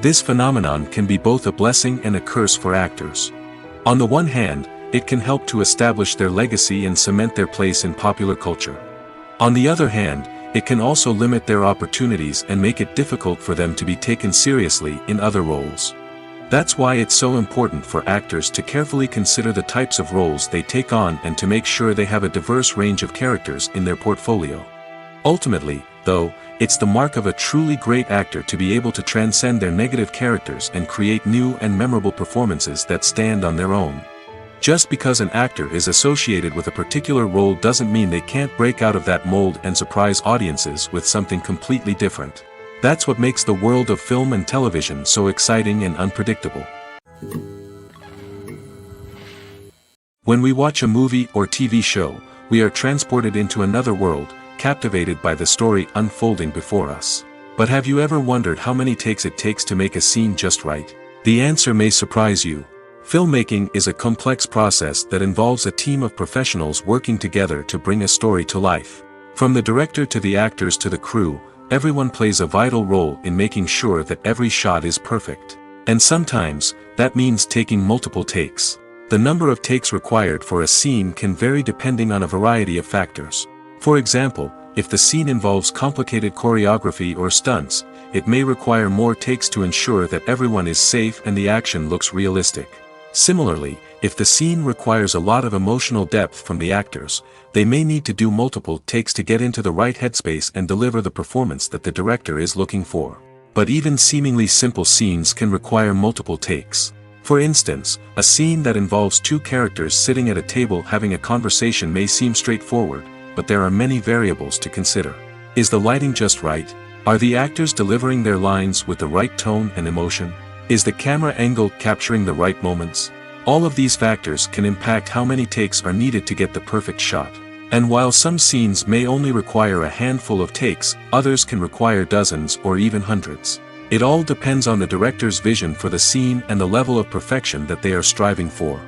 This phenomenon can be both a blessing and a curse for actors. On the one hand, it can help to establish their legacy and cement their place in popular culture. On the other hand, it can also limit their opportunities and make it difficult for them to be taken seriously in other roles. That's why it's so important for actors to carefully consider the types of roles they take on and to make sure they have a diverse range of characters in their portfolio. Ultimately, though, it's the mark of a truly great actor to be able to transcend their negative characters and create new and memorable performances that stand on their own. Just because an actor is associated with a particular role doesn't mean they can't break out of that mold and surprise audiences with something completely different. That's what makes the world of film and television so exciting and unpredictable. When we watch a movie or TV show, we are transported into another world, captivated by the story unfolding before us. But have you ever wondered how many takes it takes to make a scene just right? The answer may surprise you. Filmmaking is a complex process that involves a team of professionals working together to bring a story to life. From the director to the actors to the crew, everyone plays a vital role in making sure that every shot is perfect. And sometimes, that means taking multiple takes. The number of takes required for a scene can vary depending on a variety of factors. For example, if the scene involves complicated choreography or stunts, it may require more takes to ensure that everyone is safe and the action looks realistic. Similarly, if the scene requires a lot of emotional depth from the actors, they may need to do multiple takes to get into the right headspace and deliver the performance that the director is looking for. But even seemingly simple scenes can require multiple takes. For instance, a scene that involves two characters sitting at a table having a conversation may seem straightforward, but there are many variables to consider. Is the lighting just right? Are the actors delivering their lines with the right tone and emotion? Is the camera angle capturing the right moments? All of these factors can impact how many takes are needed to get the perfect shot. And while some scenes may only require a handful of takes, others can require dozens or even hundreds. It all depends on the director's vision for the scene and the level of perfection that they are striving for.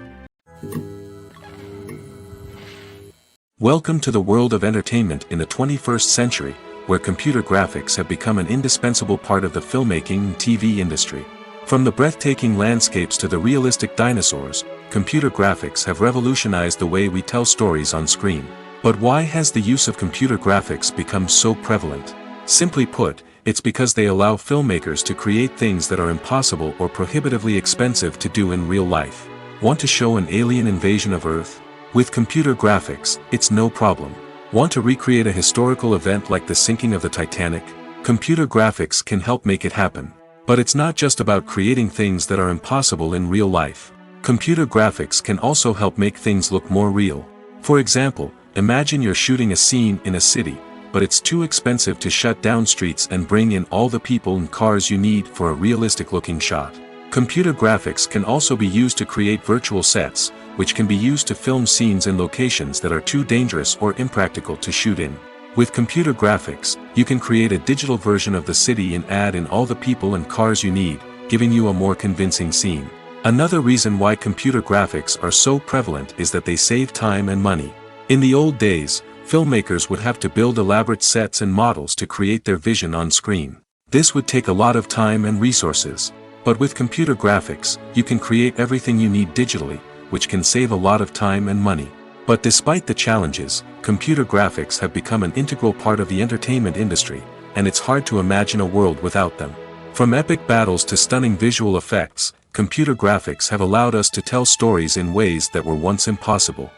Welcome to the world of entertainment in the 21st century, where computer graphics have become an indispensable part of the filmmaking and TV industry. From the breathtaking landscapes to the realistic dinosaurs, computer graphics have revolutionized the way we tell stories on screen. But why has the use of computer graphics become so prevalent? Simply put, it's because they allow filmmakers to create things that are impossible or prohibitively expensive to do in real life. Want to show an alien invasion of Earth? With computer graphics, it's no problem. Want to recreate a historical event like the sinking of the Titanic? Computer graphics can help make it happen. But it's not just about creating things that are impossible in real life. Computer graphics can also help make things look more real. For example, imagine you're shooting a scene in a city, but it's too expensive to shut down streets and bring in all the people and cars you need for a realistic-looking shot. Computer graphics can also be used to create virtual sets, which can be used to film scenes in locations that are too dangerous or impractical to shoot in. With computer graphics, you can create a digital version of the city and add in all the people and cars you need, giving you a more convincing scene. Another reason why computer graphics are so prevalent is that they save time and money. In the old days, Filmmakers would have to build elaborate sets and models to create their vision on screen. This would take a lot of time and resources. But with computer graphics, you can create everything you need digitally, which can save a lot of time and money. But despite the challenges, computer graphics have become an integral part of the entertainment industry, and it's hard to imagine a world without them. From epic battles to stunning visual effects, computer graphics have allowed us to tell stories in ways that were once impossible.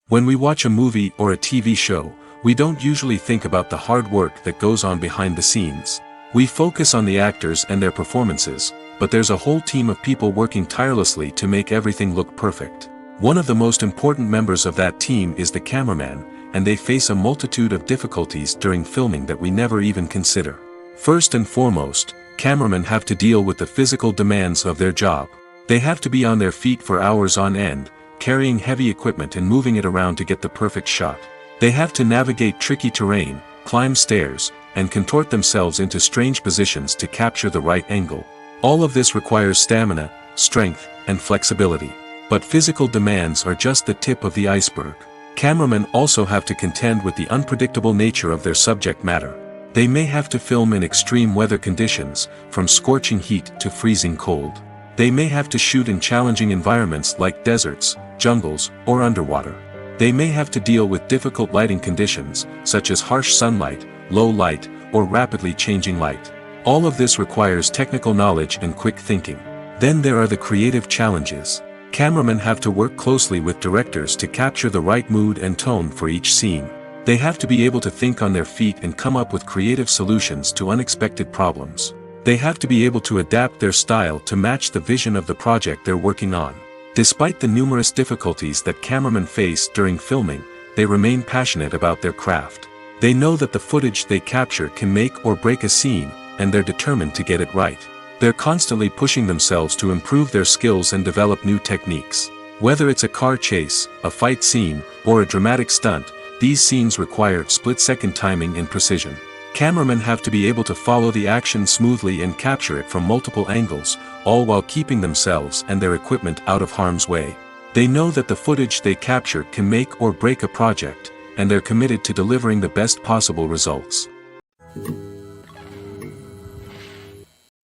When we watch a movie or a TV show, we don't usually think about the hard work that goes on behind the scenes. We focus on the actors and their performances, but there's a whole team of people working tirelessly to make everything look perfect. One of the most important members of that team is the cameraman, and they face a multitude of difficulties during filming that we never even consider. First and foremost, cameramen have to deal with the physical demands of their job. They have to be on their feet for hours on end, carrying heavy equipment and moving it around to get the perfect shot. They have to navigate tricky terrain, climb stairs, and contort themselves into strange positions to capture the right angle. All of this requires stamina, strength, and flexibility. But physical demands are just the tip of the iceberg. Cameramen also have to contend with the unpredictable nature of their subject matter. They may have to film in extreme weather conditions, from scorching heat to freezing cold. They may have to shoot in challenging environments like deserts, jungles, or underwater. They may have to deal with difficult lighting conditions, such as harsh sunlight, low light, or rapidly changing light. All of this requires technical knowledge and quick thinking. Then there are the creative challenges. Cameramen have to work closely with directors to capture the right mood and tone for each scene. They have to be able to think on their feet and come up with creative solutions to unexpected problems. They have to be able to adapt their style to match the vision of the project they're working on. Despite the numerous difficulties that cameramen face during filming, they remain passionate about their craft. They know that the footage they capture can make or break a scene, and they're determined to get it right. They're constantly pushing themselves to improve their skills and develop new techniques. Whether it's a car chase, a fight scene, or a dramatic stunt, these scenes require split-second timing and precision. Cameramen have to be able to follow the action smoothly and capture it from multiple angles, all while keeping themselves and their equipment out of harm's way. They know that the footage they capture can make or break a project, and they're committed to delivering the best possible results.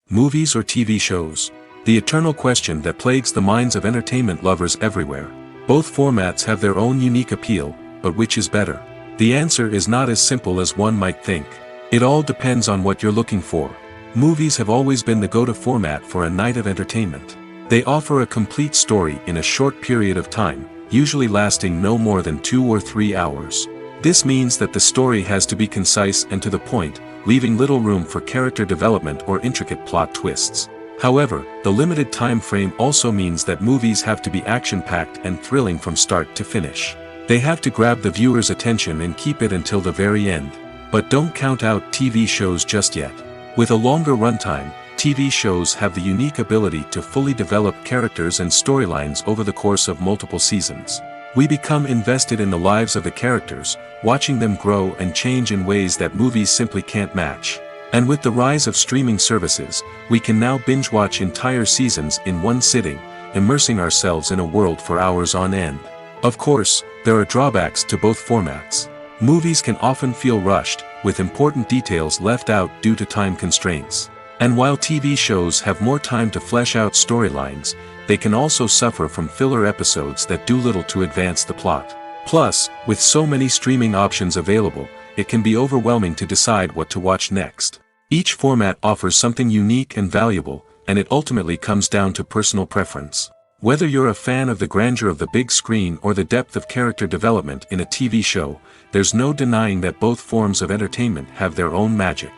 Movies or TV shows? The eternal question that plagues the minds of entertainment lovers everywhere. Both formats have their own unique appeal, but which is better? The answer is not as simple as one might think. It all depends on what you're looking for. Movies have always been the go-to format for a night of entertainment. They offer a complete story in a short period of time, usually lasting no more than 2 or 3 hours. This means that the story has to be concise and to the point, leaving little room for character development or intricate plot twists. However, the limited time frame also means that movies have to be action-packed and thrilling from start to finish. They have to grab the viewer's attention and keep it until the very end. But don't count out TV shows just yet. With a longer runtime, TV shows have the unique ability to fully develop characters and storylines over the course of multiple seasons. We become invested in the lives of the characters, watching them grow and change in ways that movies simply can't match. And with the rise of streaming services, we can now binge-watch entire seasons in one sitting, immersing ourselves in a world for hours on end. Of course, there are drawbacks to both formats. Movies can often feel rushed, with important details left out due to time constraints. And while TV shows have more time to flesh out storylines, they can also suffer from filler episodes that do little to advance the plot. Plus, with so many streaming options available, it can be overwhelming to decide what to watch next. Each format offers something unique and valuable, and it ultimately comes down to personal preference. Whether you're a fan of the grandeur of the big screen or the depth of character development in a TV show, there's no denying that both forms of entertainment have their own magic.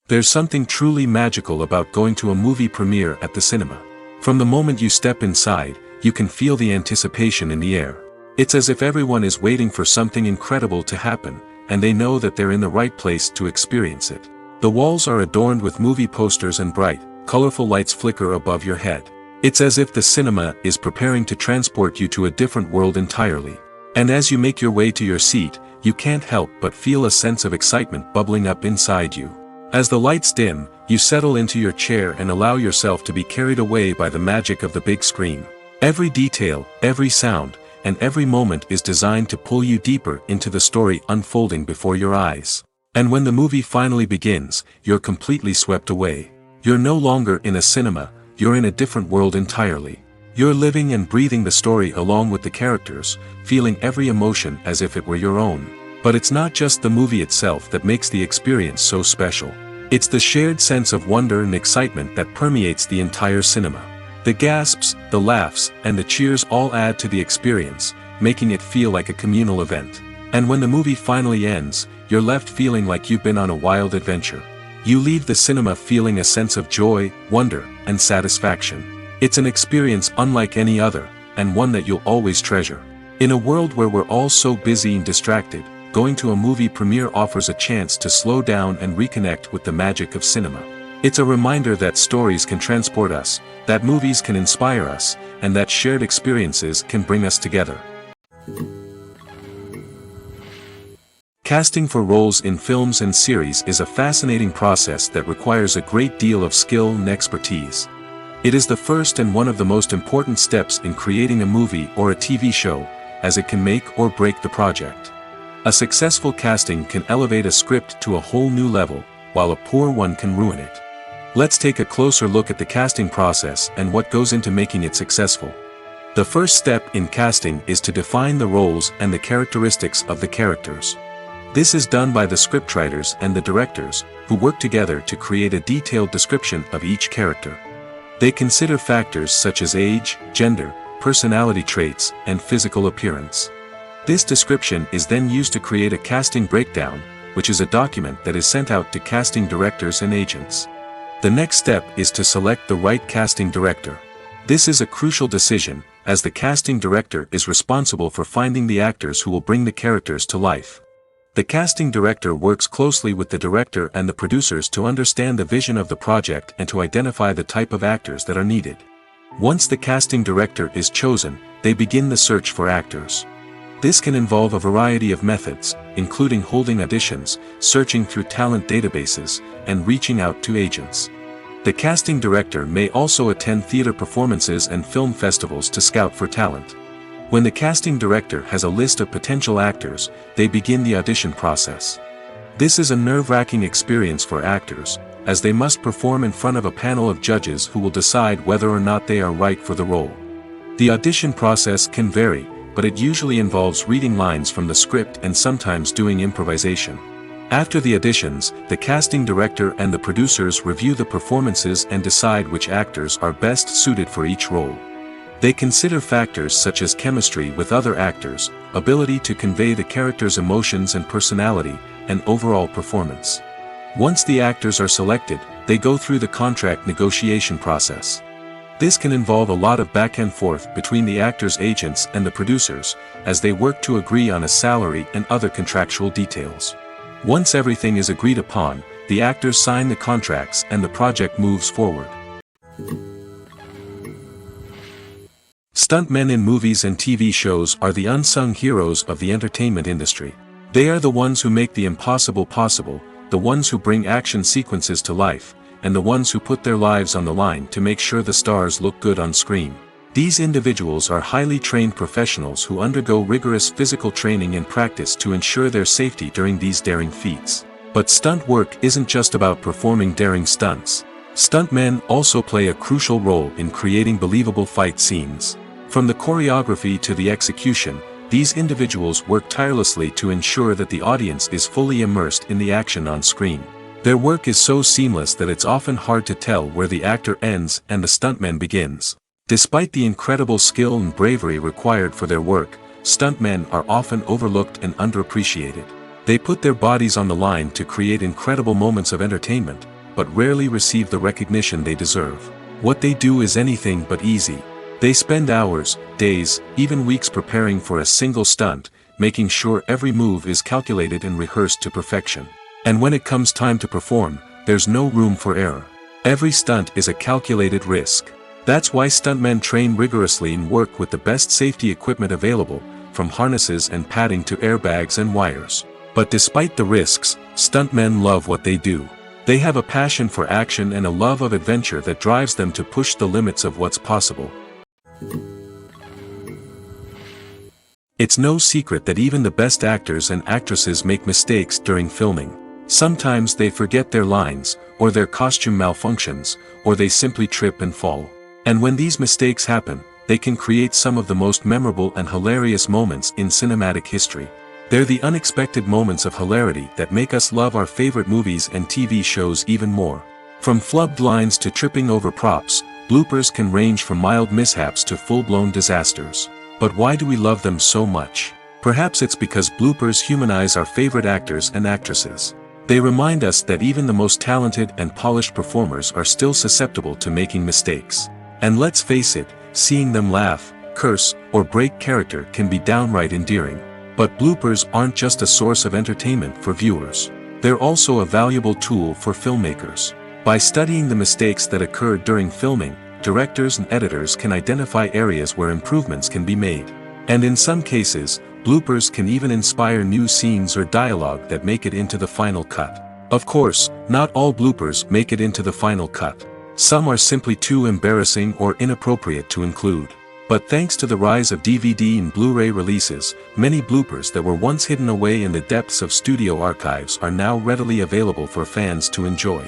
There's something truly magical about going to a movie premiere at the cinema. From the moment you step inside, you can feel the anticipation in the air. It's as if everyone is waiting for something incredible to happen, and they know that they're in the right place to experience it. The walls are adorned with movie posters and bright, colorful lights flicker above your head. It's as if the cinema is preparing to transport you to a different world entirely. And as you make your way to your seat, you can't help but feel a sense of excitement bubbling up inside you. As the lights dim, you settle into your chair and allow yourself to be carried away by the magic of the big screen. Every detail, every sound, and every moment is designed to pull you deeper into the story unfolding before your eyes. And when the movie finally begins, you're completely swept away. You're no longer in a cinema, you're in a different world entirely. You're living and breathing the story along with the characters, feeling every emotion as if it were your own. But it's not just the movie itself that makes the experience so special. It's the shared sense of wonder and excitement that permeates the entire cinema. The gasps, the laughs, and the cheers all add to the experience, making it feel like a communal event. And when the movie finally ends, you're left feeling like you've been on a wild adventure. You leave the cinema feeling a sense of joy, wonder, and satisfaction. It's an experience unlike any other, and one that you'll always treasure. In a world where we're all so busy and distracted, going to a movie premiere offers a chance to slow down and reconnect with the magic of cinema. It's a reminder that stories can transport us, that movies can inspire us, and that shared experiences can bring us together. Casting for roles in films and series is a fascinating process that requires a great deal of skill and expertise. It is the first and one of the most important steps in creating a movie or a TV show, as it can make or break the project. A successful casting can elevate a script to a whole new level, while a poor one can ruin it. Let's take a closer look at the casting process and what goes into making it successful. The first step in casting is to define the roles and the characteristics of the characters. This is done by the scriptwriters and the directors, who work together to create a detailed description of each character. They consider factors such as age, gender, personality traits, and physical appearance. This description is then used to create a casting breakdown, which is a document that is sent out to casting directors and agents. The next step is to select the right casting director. This is a crucial decision, as the casting director is responsible for finding the actors who will bring the characters to life. The casting director works closely with the director and the producers to understand the vision of the project and to identify the type of actors that are needed. Once the casting director is chosen, they begin the search for actors. This can involve a variety of methods, including holding auditions, searching through talent databases, and reaching out to agents. The casting director may also attend theater performances and film festivals to scout for talent. When the casting director has a list of potential actors, they begin the audition process. This is a nerve-wracking experience for actors, as they must perform in front of a panel of judges who will decide whether or not they are right for the role. The audition process can vary, but it usually involves reading lines from the script and sometimes doing improvisation. After the auditions, the casting director and the producers review the performances and decide which actors are best suited for each role. They consider factors such as chemistry with other actors, ability to convey the character's emotions and personality, and overall performance. Once the actors are selected, they go through the contract negotiation process. This can involve a lot of back and forth between the actors' agents and the producers, as they work to agree on a salary and other contractual details. Once everything is agreed upon, the actors sign the contracts and the project moves forward. Stuntmen in movies and TV shows are the unsung heroes of the entertainment industry. They are the ones who make the impossible possible, the ones who bring action sequences to life, and the ones who put their lives on the line to make sure the stars look good on screen. These individuals are highly trained professionals who undergo rigorous physical training and practice to ensure their safety during these daring feats. But stunt work isn't just about performing daring stunts. Stuntmen also play a crucial role in creating believable fight scenes. From the choreography to the execution, these individuals work tirelessly to ensure that the audience is fully immersed in the action on screen. Their work is so seamless that it's often hard to tell where the actor ends and the stuntman begins. Despite the incredible skill and bravery required for their work, stuntmen are often overlooked and underappreciated. They put their bodies on the line to create incredible moments of entertainment, but rarely receive the recognition they deserve. What they do is anything but easy. They spend hours, days, even weeks preparing for a single stunt, making sure every move is calculated and rehearsed to perfection. And when it comes time to perform, there's no room for error. Every stunt is a calculated risk. That's why stuntmen train rigorously and work with the best safety equipment available, from harnesses and padding to airbags and wires. But despite the risks, stuntmen love what they do. They have a passion for action and a love of adventure that drives them to push the limits of what's possible. It's no secret that even the best actors and actresses make mistakes during filming. Sometimes they forget their lines, or their costume malfunctions, or they simply trip and fall. And when these mistakes happen, they can create some of the most memorable and hilarious moments in cinematic history. They're the unexpected moments of hilarity that make us love our favorite movies and TV shows even more. From flubbed lines to tripping over props, bloopers can range from mild mishaps to full-blown disasters. But why do we love them so much? Perhaps it's because bloopers humanize our favorite actors and actresses. They remind us that even the most talented and polished performers are still susceptible to making mistakes. And let's face it, seeing them laugh, curse, or break character can be downright endearing. But bloopers aren't just a source of entertainment for viewers. They're also a valuable tool for filmmakers. By studying the mistakes that occurred during filming, directors and editors can identify areas where improvements can be made. And in some cases, bloopers can even inspire new scenes or dialogue that make it into the final cut. Of course, not all bloopers make it into the final cut. Some are simply too embarrassing or inappropriate to include. But thanks to the rise of DVD and Blu-ray releases, many bloopers that were once hidden away in the depths of studio archives are now readily available for fans to enjoy.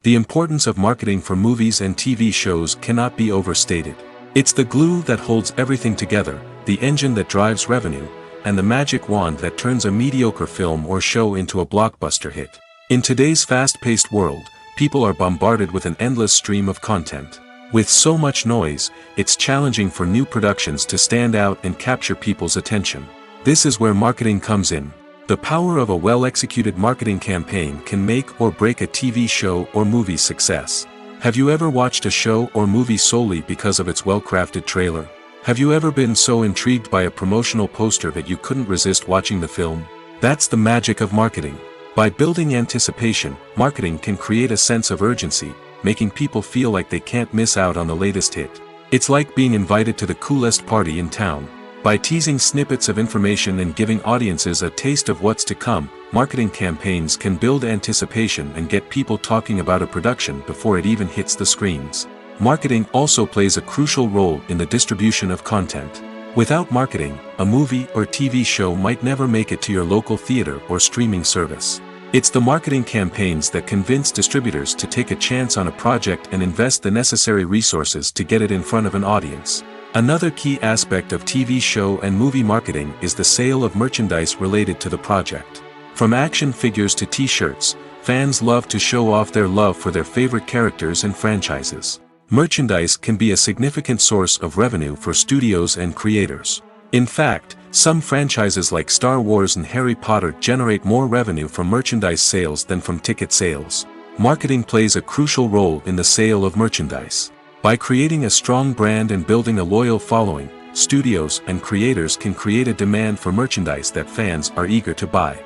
The importance of marketing for movies and TV shows cannot be overstated. It's the glue that holds everything together, the engine that drives revenue, and the magic wand that turns a mediocre film or show into a blockbuster hit. In today's fast-paced world, people are bombarded with an endless stream of content. With so much noise, it's challenging for new productions to stand out and capture people's attention. This is where marketing comes in. The power of a well-executed marketing campaign can make or break a TV show or movie's success. Have you ever watched a show or movie solely because of its well-crafted trailer? Have you ever been so intrigued by a promotional poster that you couldn't resist watching the film? That's the magic of marketing. By building anticipation, marketing can create a sense of urgency, making people feel like they can't miss out on the latest hit. It's like being invited to the coolest party in town. By teasing snippets of information and giving audiences a taste of what's to come, marketing campaigns can build anticipation and get people talking about a production before it even hits the screens. Marketing also plays a crucial role in the distribution of content. Without marketing, a movie or TV show might never make it to your local theater or streaming service. It's the marketing campaigns that convince distributors to take a chance on a project and invest the necessary resources to get it in front of an audience. Another key aspect of TV show and movie marketing is the sale of merchandise related to the project. From action figures to t-shirts, fans love to show off their love for their favorite characters and franchises. Merchandise can be a significant source of revenue for studios and creators. In fact, some franchises like Star Wars and Harry Potter generate more revenue from merchandise sales than from ticket sales. Marketing plays a crucial role in the sale of merchandise. By creating a strong brand and building a loyal following, studios and creators can create a demand for merchandise that fans are eager to buy.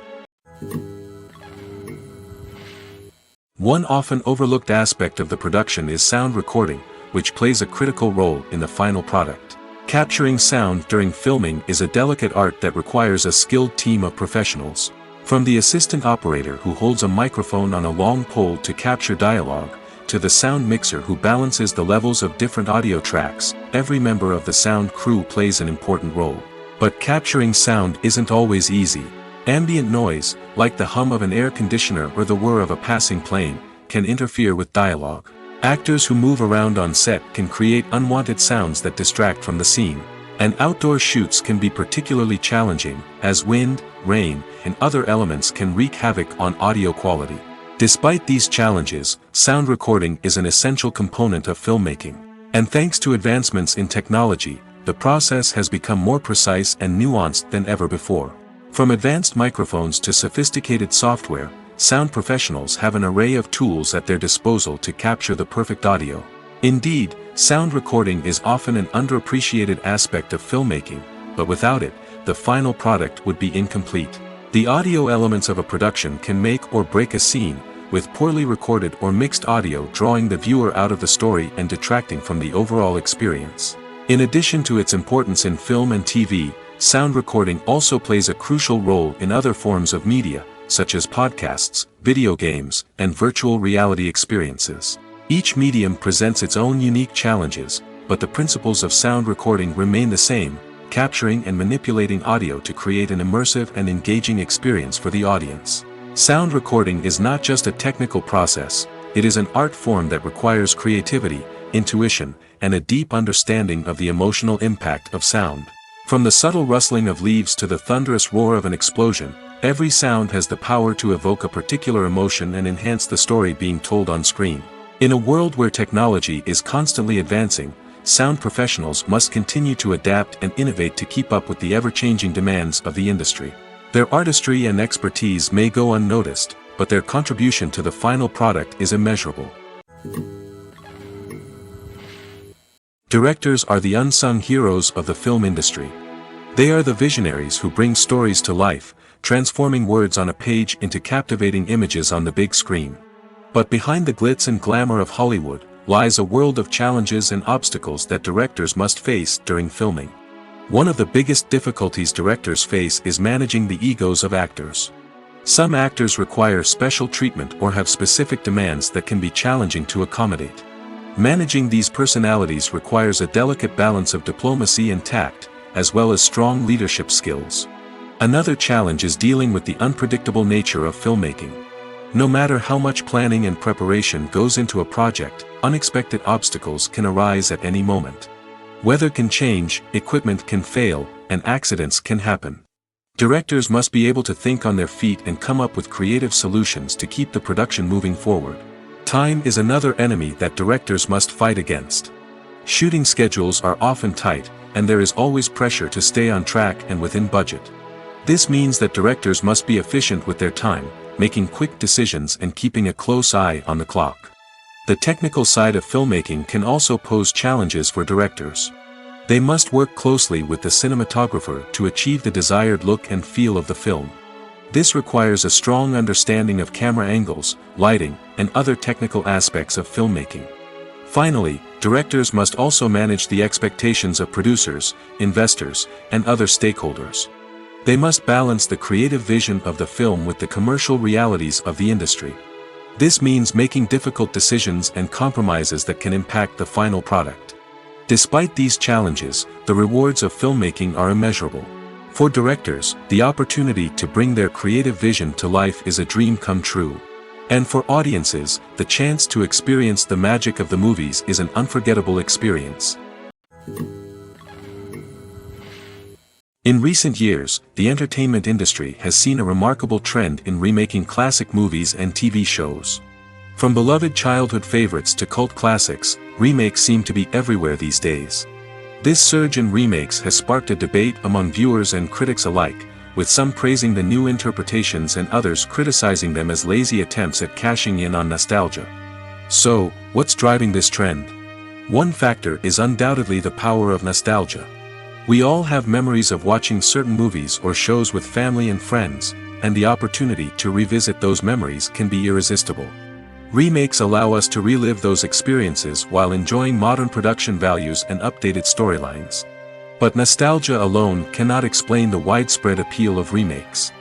One often overlooked aspect of the production is sound recording, which plays a critical role in the final product. Capturing sound during filming is a delicate art that requires a skilled team of professionals. From the assistant operator who holds a microphone on a long pole to capture dialogue, to the sound mixer who balances the levels of different audio tracks, every member of the sound crew plays an important role. But capturing sound isn't always easy. Ambient noise, like the hum of an air conditioner or the whir of a passing plane, can interfere with dialogue. Actors who move around on set can create unwanted sounds that distract from the scene. And outdoor shoots can be particularly challenging, as wind, rain, and other elements can wreak havoc on audio quality. Despite these challenges, sound recording is an essential component of filmmaking. And thanks to advancements in technology, the process has become more precise and nuanced than ever before. From advanced microphones to sophisticated software, sound professionals have an array of tools at their disposal to capture the perfect audio. Indeed, sound recording is often an underappreciated aspect of filmmaking, but without it, the final product would be incomplete. The audio elements of a production can make or break a scene, with poorly recorded or mixed audio drawing the viewer out of the story and detracting from the overall experience. In addition to its importance in film and TV, sound recording also plays a crucial role in other forms of media, such as podcasts, video games, and virtual reality experiences. Each medium presents its own unique challenges, but the principles of sound recording remain the same, capturing and manipulating audio to create an immersive and engaging experience for the audience. Sound recording is not just a technical process, it is an art form that requires creativity, intuition, and a deep understanding of the emotional impact of sound. From the subtle rustling of leaves to the thunderous roar of an explosion, every sound has the power to evoke a particular emotion and enhance the story being told on screen. In a world where technology is constantly advancing, sound professionals must continue to adapt and innovate to keep up with the ever-changing demands of the industry. Their artistry and expertise may go unnoticed, but their contribution to the final product is immeasurable. Directors are the unsung heroes of the film industry. They are the visionaries who bring stories to life, transforming words on a page into captivating images on the big screen. But behind the glitz and glamour of Hollywood lies a world of challenges and obstacles that directors must face during filming. One of the biggest difficulties directors face is managing the egos of actors. Some actors require special treatment or have specific demands that can be challenging to accommodate. Managing these personalities requires a delicate balance of diplomacy and tact, as well as strong leadership skills. Another challenge is dealing with the unpredictable nature of filmmaking. No matter how much planning and preparation goes into a project, unexpected obstacles can arise at any moment. Weather can change, equipment can fail, and accidents can happen. Directors must be able to think on their feet and come up with creative solutions to keep the production moving forward. Time is another enemy that directors must fight against. Shooting schedules are often tight, and there is always pressure to stay on track and within budget. This means that directors must be efficient with their time, making quick decisions and keeping a close eye on the clock. The technical side of filmmaking can also pose challenges for directors. They must work closely with the cinematographer to achieve the desired look and feel of the film. This requires a strong understanding of camera angles, lighting, and other technical aspects of filmmaking. Finally, directors must also manage the expectations of producers, investors, and other stakeholders. They must balance the creative vision of the film with the commercial realities of the industry. This means making difficult decisions and compromises that can impact the final product. Despite these challenges, the rewards of filmmaking are immeasurable. For directors, the opportunity to bring their creative vision to life is a dream come true. And for audiences, the chance to experience the magic of the movies is an unforgettable experience. In recent years, the entertainment industry has seen a remarkable trend in remaking classic movies and TV shows. From beloved childhood favorites to cult classics, remakes seem to be everywhere these days. This surge in remakes has sparked a debate among viewers and critics alike, with some praising the new interpretations and others criticizing them as lazy attempts at cashing in on nostalgia. So, what's driving this trend? One factor is undoubtedly the power of nostalgia. We all have memories of watching certain movies or shows with family and friends, and the opportunity to revisit those memories can be irresistible. Remakes allow us to relive those experiences while enjoying modern production values and updated storylines. But nostalgia alone cannot explain the widespread appeal of remakes.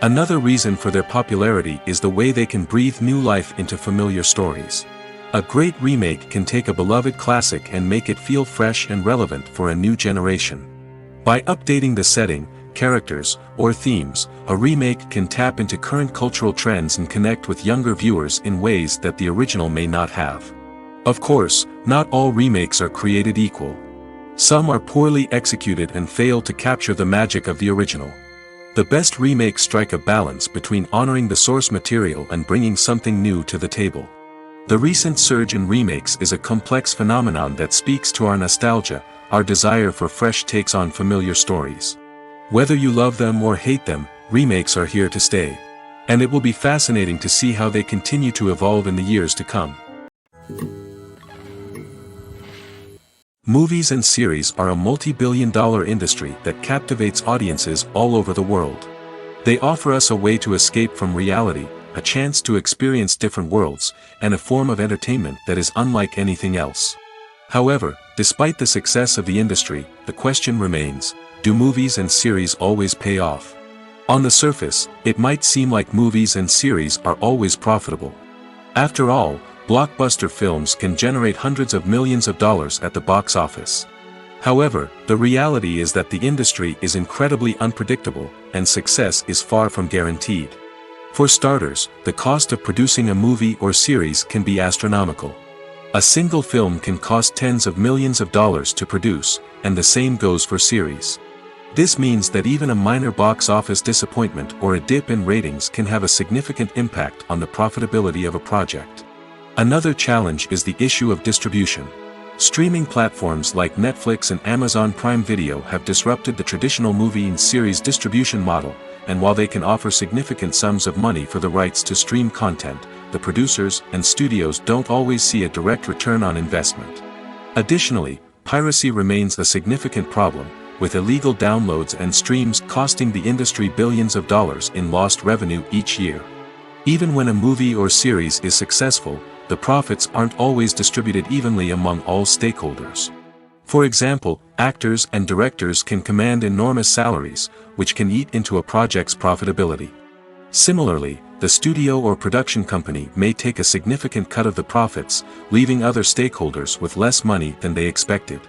Another reason for their popularity is the way they can breathe new life into familiar stories. A great remake can take a beloved classic and make it feel fresh and relevant for a new generation. By updating the setting, characters, or themes, a remake can tap into current cultural trends and connect with younger viewers in ways that the original may not have. Of course, not all remakes are created equal. Some are poorly executed and fail to capture the magic of the original. The best remakes strike a balance between honoring the source material and bringing something new to the table. The recent surge in remakes is a complex phenomenon that speaks to our nostalgia, our desire for fresh takes on familiar stories. Whether you love them or hate them, remakes are here to stay. And it will be fascinating to see how they continue to evolve in the years to come. Movies and series are a multi-billion-dollar industry that captivates audiences all over the world. They offer us a way to escape from reality, a chance to experience different worlds, and a form of entertainment that is unlike anything else. However, despite the success of the industry, the question remains, do movies and series always pay off? On the surface, it might seem like movies and series are always profitable. After all, blockbuster films can generate hundreds of millions of dollars at the box office. However, the reality is that the industry is incredibly unpredictable, and success is far from guaranteed. For starters, the cost of producing a movie or series can be astronomical. A single film can cost tens of millions of dollars to produce, and the same goes for series. This means that even a minor box office disappointment or a dip in ratings can have a significant impact on the profitability of a project. Another challenge is the issue of distribution. Streaming platforms like Netflix and Amazon Prime Video have disrupted the traditional movie and series distribution model, and while they can offer significant sums of money for the rights to stream content, the producers and studios don't always see a direct return on investment. Additionally, piracy remains a significant problem, with illegal downloads and streams costing the industry billions of dollars in lost revenue each year. Even when a movie or series is successful, the profits aren't always distributed evenly among all stakeholders. For example, actors and directors can command enormous salaries, which can eat into a project's profitability. Similarly, the studio or production company may take a significant cut of the profits, leaving other stakeholders with less money than they expected.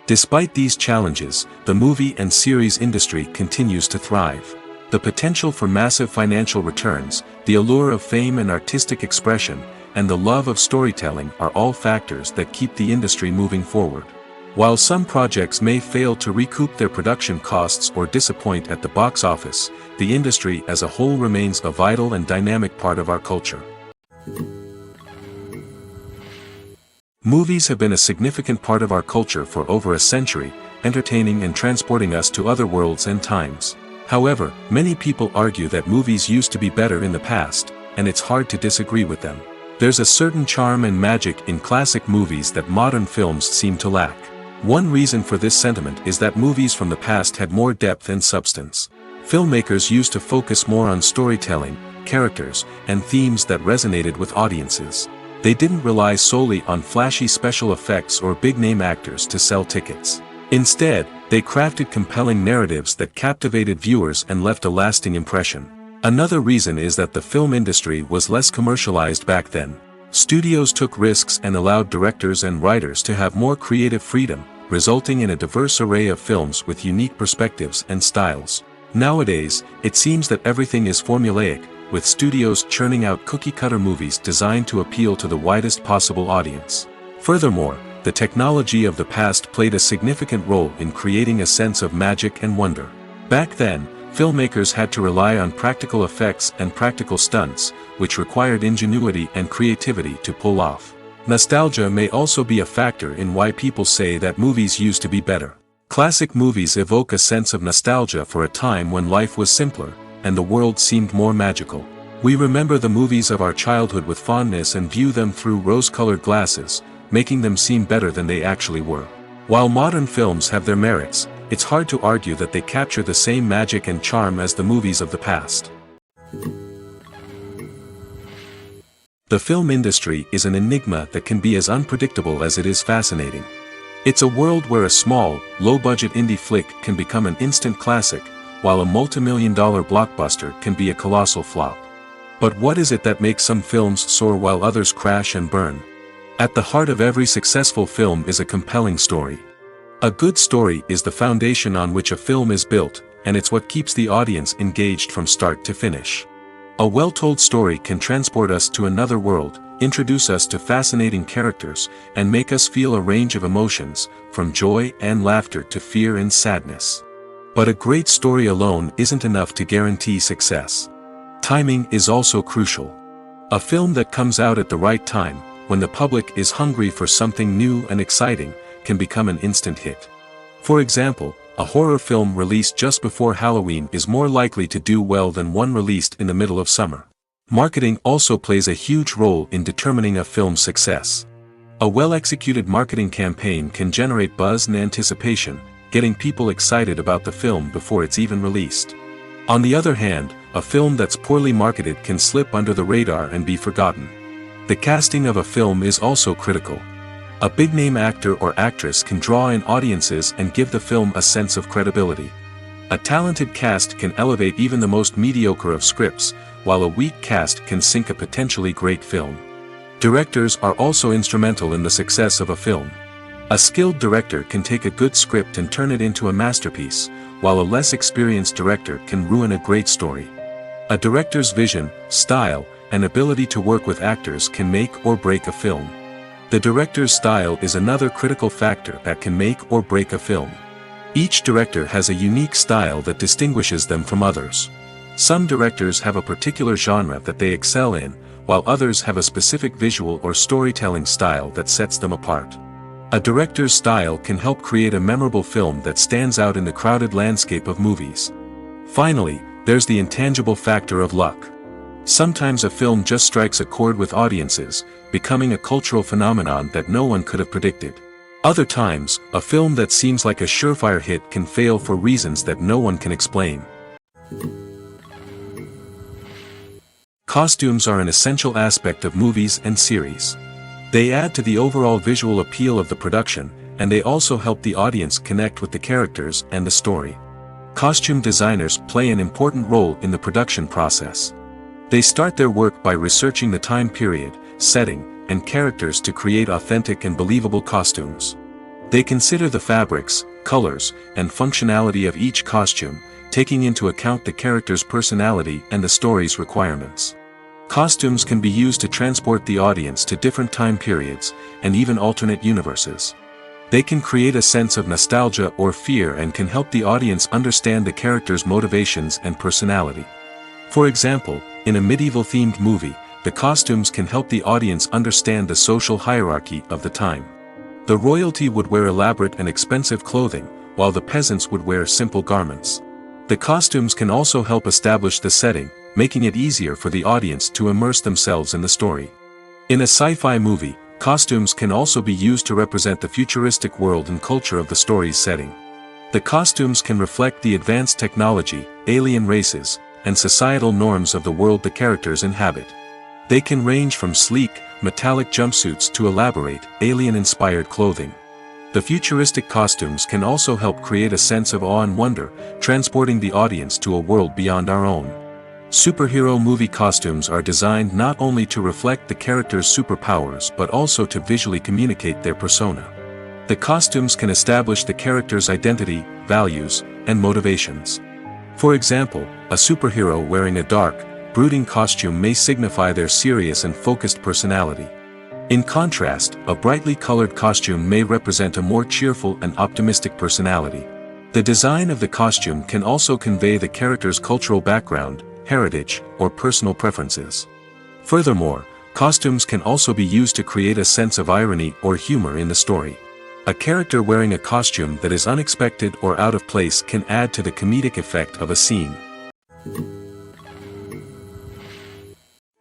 Despite these challenges, the movie and series industry continues to thrive. The potential for massive financial returns, the allure of fame and artistic expression, and the love of storytelling are all factors that keep the industry moving forward. While some projects may fail to recoup their production costs or disappoint at the box office, the industry as a whole remains a vital and dynamic part of our culture. Movies have been a significant part of our culture for over a century, entertaining and transporting us to other worlds and times. However, many people argue that movies used to be better in the past, and it's hard to disagree with them. There's a certain charm and magic in classic movies that modern films seem to lack. One reason for this sentiment is that movies from the past had more depth and substance. Filmmakers used to focus more on storytelling, characters, and themes that resonated with audiences. They didn't rely solely on flashy special effects or big-name actors to sell tickets. Instead, they crafted compelling narratives that captivated viewers and left a lasting impression. Another reason is that the film industry was less commercialized back then. Studios took risks and allowed directors and writers to have more creative freedom, resulting in a diverse array of films with unique perspectives and styles. Nowadays, it seems that everything is formulaic, with studios churning out cookie-cutter movies designed to appeal to the widest possible audience. Furthermore, the technology of the past played a significant role in creating a sense of magic and wonder. Back then, filmmakers had to rely on practical effects and practical stunts, which required ingenuity and creativity to pull off. Nostalgia may also be a factor in why people say that movies used to be better. Classic movies evoke a sense of nostalgia for a time when life was simpler, and the world seemed more magical. We remember the movies of our childhood with fondness and view them through rose-colored glasses, making them seem better than they actually were. While modern films have their merits, it's hard to argue that they capture the same magic and charm as the movies of the past. The film industry is an enigma that can be as unpredictable as it is fascinating. It's a world where a small, low-budget indie flick can become an instant classic, while a multi-million-dollar blockbuster can be a colossal flop. But what is it that makes some films soar while others crash and burn? At the heart of every successful film is a compelling story. A good story is the foundation on which a film is built, and it's what keeps the audience engaged from start to finish. A well-told story can transport us to another world, introduce us to fascinating characters, and make us feel a range of emotions, from joy and laughter to fear and sadness. But a great story alone isn't enough to guarantee success. Timing is also crucial. A film that comes out at the right time, when the public is hungry for something new and exciting, can become an instant hit. For example, a horror film released just before Halloween is more likely to do well than one released in the middle of summer. Marketing also plays a huge role in determining a film's success. A well-executed marketing campaign can generate buzz and anticipation, getting people excited about the film before it's even released. On the other hand, a film that's poorly marketed can slip under the radar and be forgotten. The casting of a film is also critical. A big-name actor or actress can draw in audiences and give the film a sense of credibility. A talented cast can elevate even the most mediocre of scripts, while a weak cast can sink a potentially great film. Directors are also instrumental in the success of a film. A skilled director can take a good script and turn it into a masterpiece, while a less experienced director can ruin a great story. A director's vision, style, and ability to work with actors can make or break a film. The director's style is another critical factor that can make or break a film. Each director has a unique style that distinguishes them from others. Some directors have a particular genre that they excel in, while others have a specific visual or storytelling style that sets them apart. A director's style can help create a memorable film that stands out in the crowded landscape of movies. Finally, there's the intangible factor of luck. Sometimes a film just strikes a chord with audiences, becoming a cultural phenomenon that no one could have predicted. Other times, a film that seems like a surefire hit can fail for reasons that no one can explain. Costumes are an essential aspect of movies and series. They add to the overall visual appeal of the production, and they also help the audience connect with the characters and the story. Costume designers play an important role in the production process. They start their work by researching the time period, setting, and characters to create authentic and believable costumes. They consider the fabrics, colors, and functionality of each costume, taking into account the character's personality and the story's requirements. Costumes can be used to transport the audience to different time periods, and even alternate universes. They can create a sense of nostalgia or fear and can help the audience understand the character's motivations and personality. For example, in a medieval-themed movie, the costumes can help the audience understand the social hierarchy of the time. The royalty would wear elaborate and expensive clothing, while the peasants would wear simple garments. The costumes can also help establish the setting, making it easier for the audience to immerse themselves in the story. In a sci-fi movie, costumes can also be used to represent the futuristic world and culture of the story's setting. The costumes can reflect the advanced technology, alien races, and societal norms of the world the characters inhabit. They can range from sleek, metallic jumpsuits to elaborate, alien-inspired clothing. The futuristic costumes can also help create a sense of awe and wonder, transporting the audience to a world beyond our own. Superhero movie costumes are designed not only to reflect the character's superpowers but also to visually communicate their persona. The costumes can establish the character's identity, values, and motivations. For example, a superhero wearing a dark, brooding costume may signify their serious and focused personality. In contrast, a brightly colored costume may represent a more cheerful and optimistic personality. The design of the costume can also convey the character's cultural background, heritage, or personal preferences. Furthermore, costumes can also be used to create a sense of irony or humor in the story. A character wearing a costume that is unexpected or out of place can add to the comedic effect of a scene.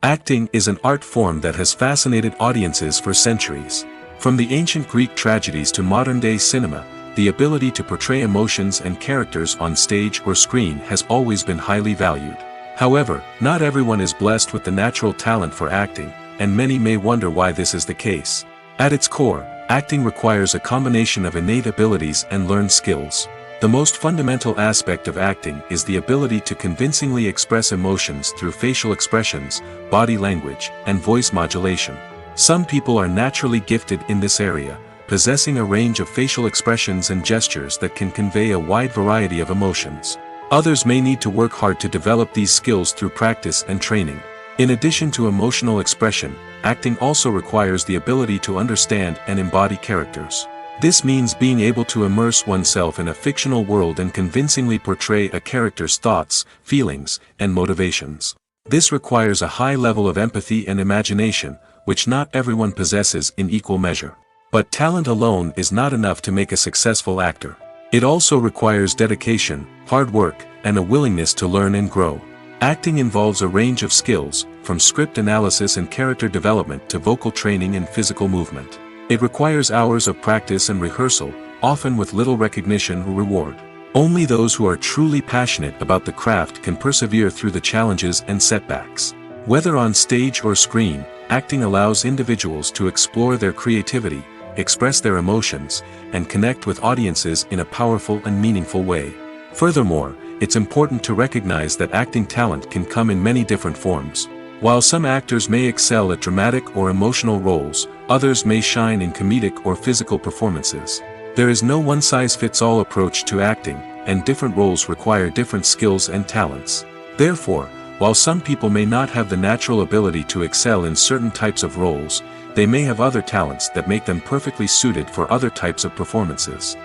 Acting is an art form that has fascinated audiences for centuries. From the ancient Greek tragedies to modern-day cinema, the ability to portray emotions and characters on stage or screen has always been highly valued. However, not everyone is blessed with the natural talent for acting, and many may wonder why this is the case. At its core, acting requires a combination of innate abilities and learned skills. The most fundamental aspect of acting is the ability to convincingly express emotions through facial expressions, body language, and voice modulation. Some people are naturally gifted in this area, possessing a range of facial expressions and gestures that can convey a wide variety of emotions. Others may need to work hard to develop these skills through practice and training. In addition to emotional expression, acting also requires the ability to understand and embody characters. This means being able to immerse oneself in a fictional world and convincingly portray a character's thoughts, feelings, and motivations. This requires a high level of empathy and imagination, which not everyone possesses in equal measure. But talent alone is not enough to make a successful actor. It also requires dedication, hard work, and a willingness to learn and grow. Acting involves a range of skills, from script analysis and character development to vocal training and physical movement. It requires hours of practice and rehearsal, often with little recognition or reward. Only those who are truly passionate about the craft can persevere through the challenges and setbacks. Whether on stage or screen, acting allows individuals to explore their creativity, express their emotions, and connect with audiences in a powerful and meaningful way. Furthermore, it's important to recognize that acting talent can come in many different forms. While some actors may excel at dramatic or emotional roles, others may shine in comedic or physical performances. There is no one-size-fits-all approach to acting, and different roles require different skills and talents. Therefore, while some people may not have the natural ability to excel in certain types of roles, they may have other talents that make them perfectly suited for other types of performances.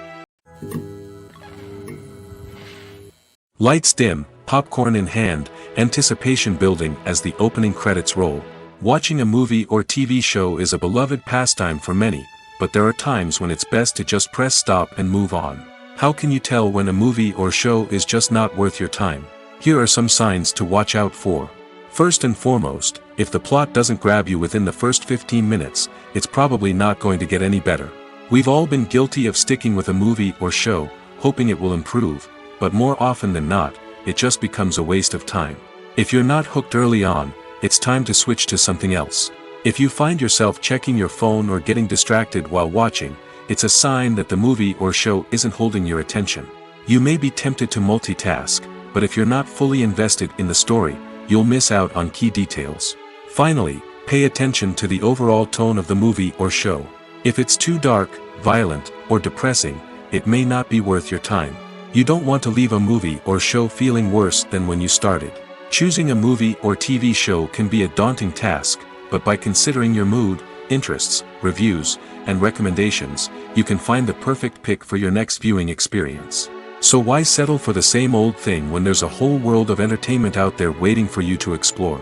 Lights dim, popcorn in hand, anticipation building as the opening credits roll. Watching a movie or TV show is a beloved pastime for many, but there are times when it's best to just press stop and move on. How can you tell when a movie or show is just not worth your time? Here are some signs to watch out for. First and foremost, if the plot doesn't grab you within the first 15 minutes, it's probably not going to get any better. We've all been guilty of sticking with a movie or show, hoping it will improve, but more often than not, it just becomes a waste of time. If you're not hooked early on, it's time to switch to something else. If you find yourself checking your phone or getting distracted while watching, it's a sign that the movie or show isn't holding your attention. You may be tempted to multitask, but if you're not fully invested in the story, you'll miss out on key details. Finally, pay attention to the overall tone of the movie or show. If it's too dark, violent, or depressing, it may not be worth your time. You don't want to leave a movie or show feeling worse than when you started. Choosing a movie or TV show can be a daunting task, but by considering your mood, interests, reviews, and recommendations, you can find the perfect pick for your next viewing experience. So why settle for the same old thing when there's a whole world of entertainment out there waiting for you to explore?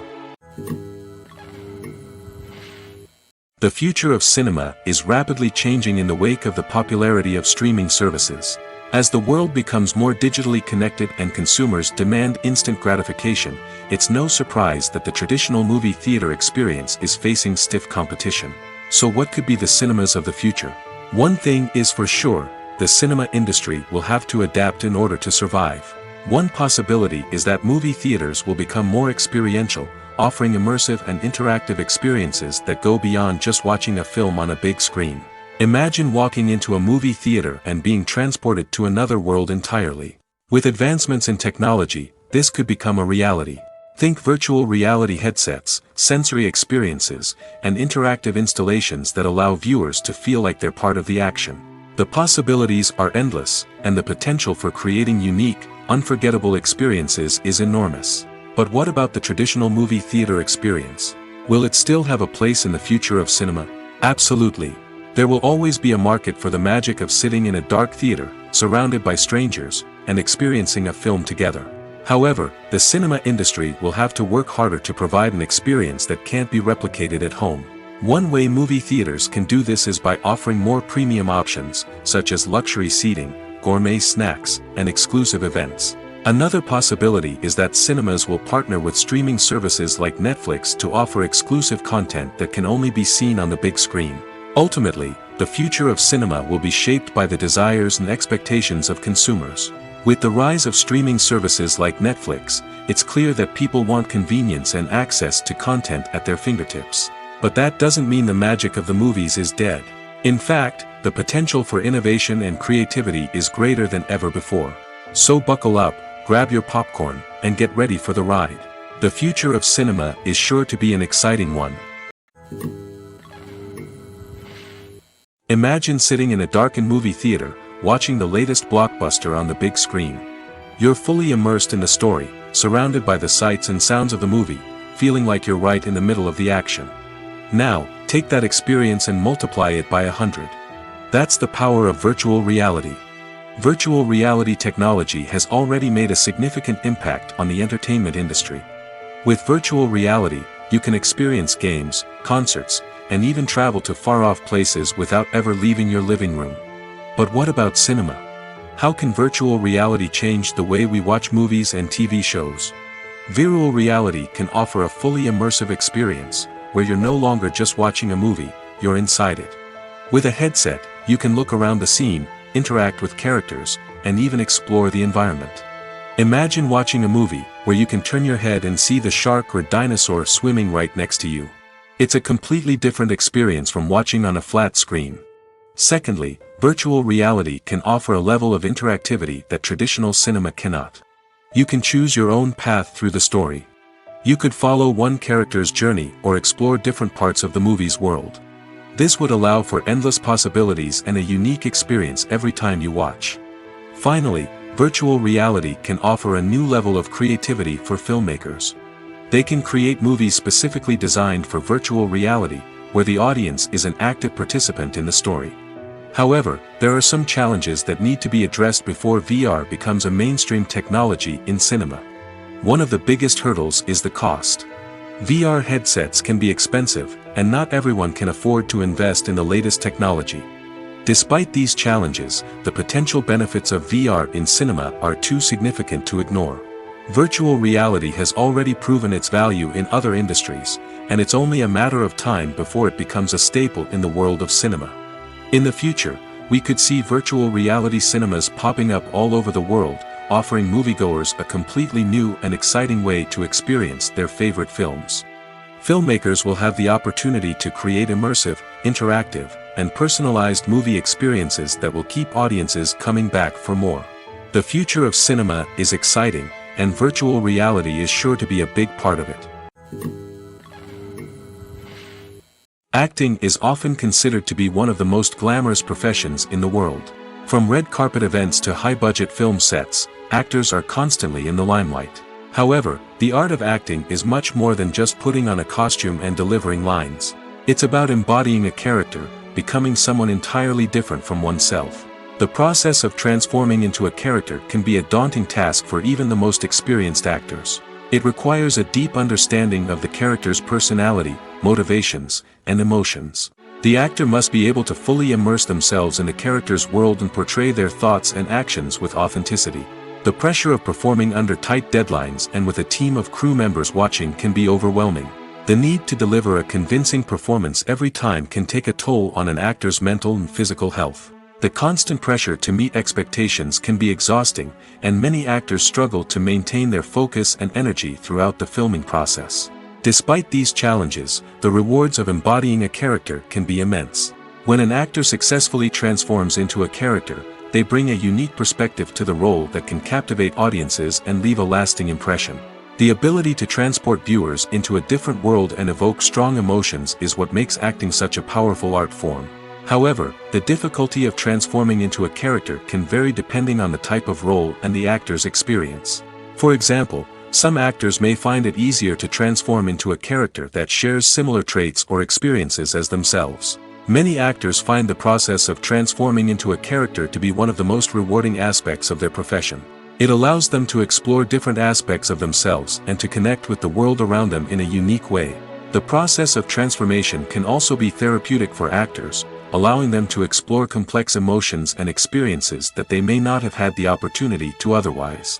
The future of cinema is rapidly changing in the wake of the popularity of streaming services. As the world becomes more digitally connected and consumers demand instant gratification, it's no surprise that the traditional movie theater experience is facing stiff competition. So what could be the cinemas of the future? One thing is for sure, the cinema industry will have to adapt in order to survive. One possibility is that movie theaters will become more experiential, offering immersive and interactive experiences that go beyond just watching a film on a big screen. Imagine walking into a movie theater and being transported to another world entirely. With advancements in technology, this could become a reality. Think virtual reality headsets, sensory experiences, and interactive installations that allow viewers to feel like they're part of the action. The possibilities are endless, and the potential for creating unique, unforgettable experiences is enormous. But what about the traditional movie theater experience? Will it still have a place in the future of cinema? Absolutely. There will always be a market for the magic of sitting in a dark theater, surrounded by strangers, and experiencing a film together. However, the cinema industry will have to work harder to provide an experience that can't be replicated at home. One way movie theaters can do this is by offering more premium options, such as luxury seating, gourmet snacks, and exclusive events. Another possibility is that cinemas will partner with streaming services like Netflix to offer exclusive content that can only be seen on the big screen. Ultimately, the future of cinema will be shaped by the desires and expectations of consumers. With the rise of streaming services like Netflix, it's clear that people want convenience and access to content at their fingertips. But that doesn't mean the magic of the movies is dead. In fact, the potential for innovation and creativity is greater than ever before. So buckle up, grab your popcorn, and get ready for the ride. The future of cinema is sure to be an exciting one. Imagine sitting in a darkened movie theater, watching the latest blockbuster on the big screen. You're fully immersed in the story, surrounded by the sights and sounds of the movie, feeling like you're right in the middle of the action. Now, take that experience and multiply it by 100. That's the power of virtual reality. Virtual reality technology has already made a significant impact on the entertainment industry. With virtual reality, you can experience games, concerts, and even travel to far-off places without ever leaving your living room. But what about cinema? How can virtual reality change the way we watch movies and TV shows? Virtual reality can offer a fully immersive experience, where you're no longer just watching a movie, you're inside it. With a headset, you can look around the scene, interact with characters, and even explore the environment. Imagine watching a movie, where you can turn your head and see the shark or dinosaur swimming right next to you. It's a completely different experience from watching on a flat screen. Secondly, Virtual reality can offer a level of interactivity that traditional cinema cannot. You can choose your own path through the story. You could follow one character's journey or explore different parts of the movie's world. This would allow for endless possibilities and a unique experience every time you watch. Finally, virtual reality can offer a new level of creativity for filmmakers. They can create movies specifically designed for virtual reality, where the audience is an active participant in the story. However, there are some challenges that need to be addressed before VR becomes a mainstream technology in cinema. One of the biggest hurdles is the cost. VR headsets can be expensive, and not everyone can afford to invest in the latest technology. Despite these challenges, the potential benefits of VR in cinema are too significant to ignore. Virtual reality has already proven its value in other industries, and it's only a matter of time before it becomes a staple in the world of cinema. In the future, we could see virtual reality cinemas popping up all over the world, offering moviegoers a completely new and exciting way to experience their favorite films. Filmmakers will have the opportunity to create immersive, interactive, and personalized movie experiences that will keep audiences coming back for more. The future of cinema is exciting, and virtual reality is sure to be a big part of it. Acting is often considered to be one of the most glamorous professions in the world. From red carpet events to high-budget film sets, actors are constantly in the limelight. However, the art of acting is much more than just putting on a costume and delivering lines. It's about embodying a character, becoming someone entirely different from oneself. The process of transforming into a character can be a daunting task for even the most experienced actors. It requires a deep understanding of the character's personality, motivations, and emotions. The actor must be able to fully immerse themselves in the character's world and portray their thoughts and actions with authenticity. The pressure of performing under tight deadlines and with a team of crew members watching can be overwhelming. The need to deliver a convincing performance every time can take a toll on an actor's mental and physical health. The constant pressure to meet expectations can be exhausting, and many actors struggle to maintain their focus and energy throughout the filming process. Despite these challenges, the rewards of embodying a character can be immense. When an actor successfully transforms into a character, they bring a unique perspective to the role that can captivate audiences and leave a lasting impression. The ability to transport viewers into a different world and evoke strong emotions is what makes acting such a powerful art form. However, the difficulty of transforming into a character can vary depending on the type of role and the actor's experience. For example, some actors may find it easier to transform into a character that shares similar traits or experiences as themselves. Many actors find the process of transforming into a character to be one of the most rewarding aspects of their profession. It allows them to explore different aspects of themselves and to connect with the world around them in a unique way. The process of transformation can also be therapeutic for actors, allowing them to explore complex emotions and experiences that they may not have had the opportunity to otherwise.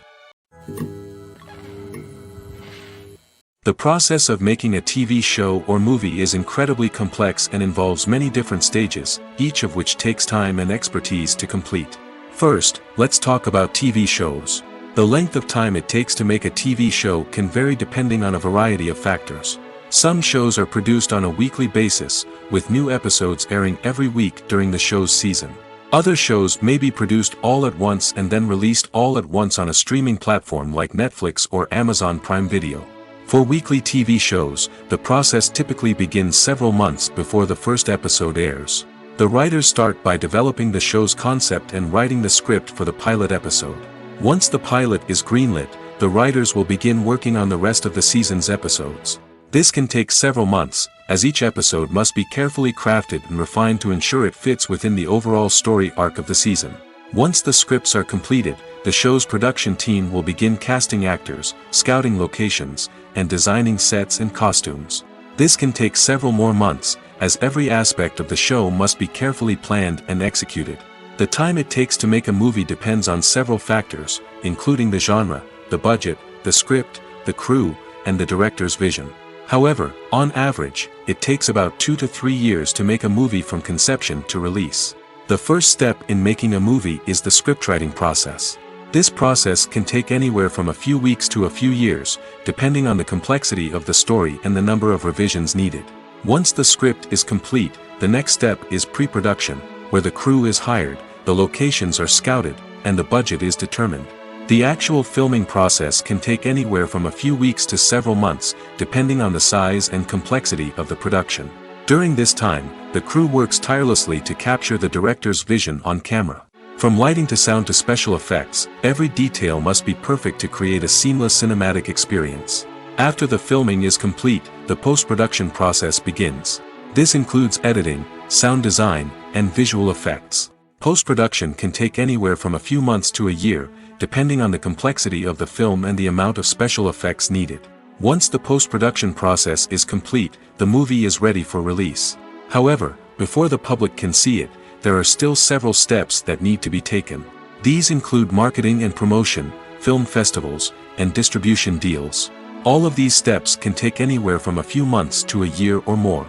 The process of making a TV show or movie is incredibly complex and involves many different stages, each of which takes time and expertise to complete. First, let's talk about TV shows. The length of time it takes to make a TV show can vary depending on a variety of factors. Some shows are produced on a weekly basis, with new episodes airing every week during the show's season. Other shows may be produced all at once and then released all at once on a streaming platform like Netflix or Amazon Prime Video. For weekly TV shows, the process typically begins several months before the first episode airs. The writers start by developing the show's concept and writing the script for the pilot episode. Once the pilot is greenlit, the writers will begin working on the rest of the season's episodes. This can take several months, as each episode must be carefully crafted and refined to ensure it fits within the overall story arc of the season. Once the scripts are completed, the show's production team will begin casting actors, scouting locations, and designing sets and costumes. This can take several more months, as every aspect of the show must be carefully planned and executed. The time it takes to make a movie depends on several factors, including the genre, the budget, the script, the crew, and the director's vision. However, on average, it takes about 2 to 3 years to make a movie from conception to release. The first step in making a movie is the scriptwriting process. This process can take anywhere from a few weeks to a few years, depending on the complexity of the story and the number of revisions needed. Once the script is complete, the next step is pre-production, where the crew is hired, the locations are scouted, and the budget is determined. The actual filming process can take anywhere from a few weeks to several months, depending on the size and complexity of the production. During this time, the crew works tirelessly to capture the director's vision on camera. From lighting to sound to special effects, every detail must be perfect to create a seamless cinematic experience. After the filming is complete, the post-production process begins. This includes editing, sound design, and visual effects. Post-production can take anywhere from a few months to a year, depending on the complexity of the film and the amount of special effects needed. Once the post-production process is complete, the movie is ready for release. However, before the public can see it, there are still several steps that need to be taken. These include marketing and promotion, film festivals, and distribution deals. All of these steps can take anywhere from a few months to a year or more.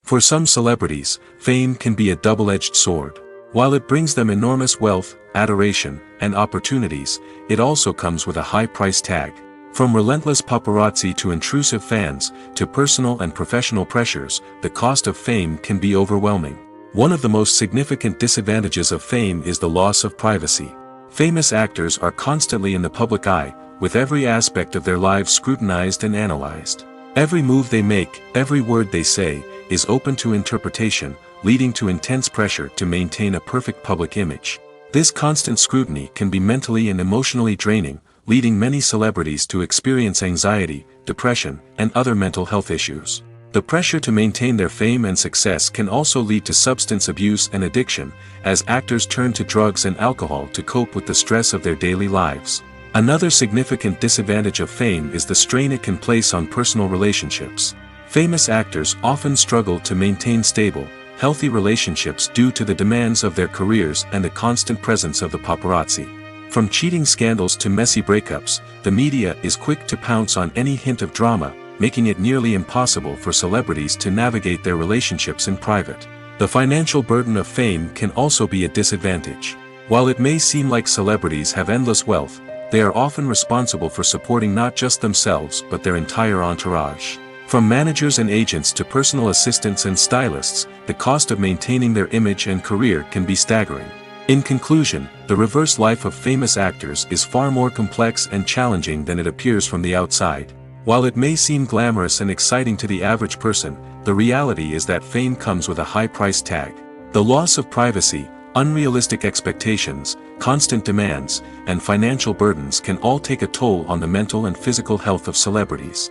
For some celebrities, fame can be a double-edged sword. While it brings them enormous wealth, adoration, and opportunities, it also comes with a high price tag. From relentless paparazzi to intrusive fans, to personal and professional pressures, the cost of fame can be overwhelming. One of the most significant disadvantages of fame is the loss of privacy. Famous actors are constantly in the public eye, with every aspect of their lives scrutinized and analyzed. Every move they make, every word they say, is open to interpretation, leading to intense pressure to maintain a perfect public image. This constant scrutiny can be mentally and emotionally draining, leading many celebrities to experience anxiety, depression, and other mental health issues. The pressure to maintain their fame and success can also lead to substance abuse and addiction, as actors turn to drugs and alcohol to cope with the stress of their daily lives. Another significant disadvantage of fame is the strain it can place on personal relationships. Famous actors often struggle to maintain stable, healthy relationships due to the demands of their careers and the constant presence of the paparazzi. From cheating scandals to messy breakups, the media is quick to pounce on any hint of drama, making it nearly impossible for celebrities to navigate their relationships in private. The financial burden of fame can also be a disadvantage. While it may seem like celebrities have endless wealth, they are often responsible for supporting not just themselves but their entire entourage. From managers and agents to personal assistants and stylists, the cost of maintaining their image and career can be staggering. In conclusion, the reverse life of famous actors is far more complex and challenging than it appears from the outside. While it may seem glamorous and exciting to the average person, the reality is that fame comes with a high price tag. The loss of privacy, unrealistic expectations, constant demands, and financial burdens can all take a toll on the mental and physical health of celebrities.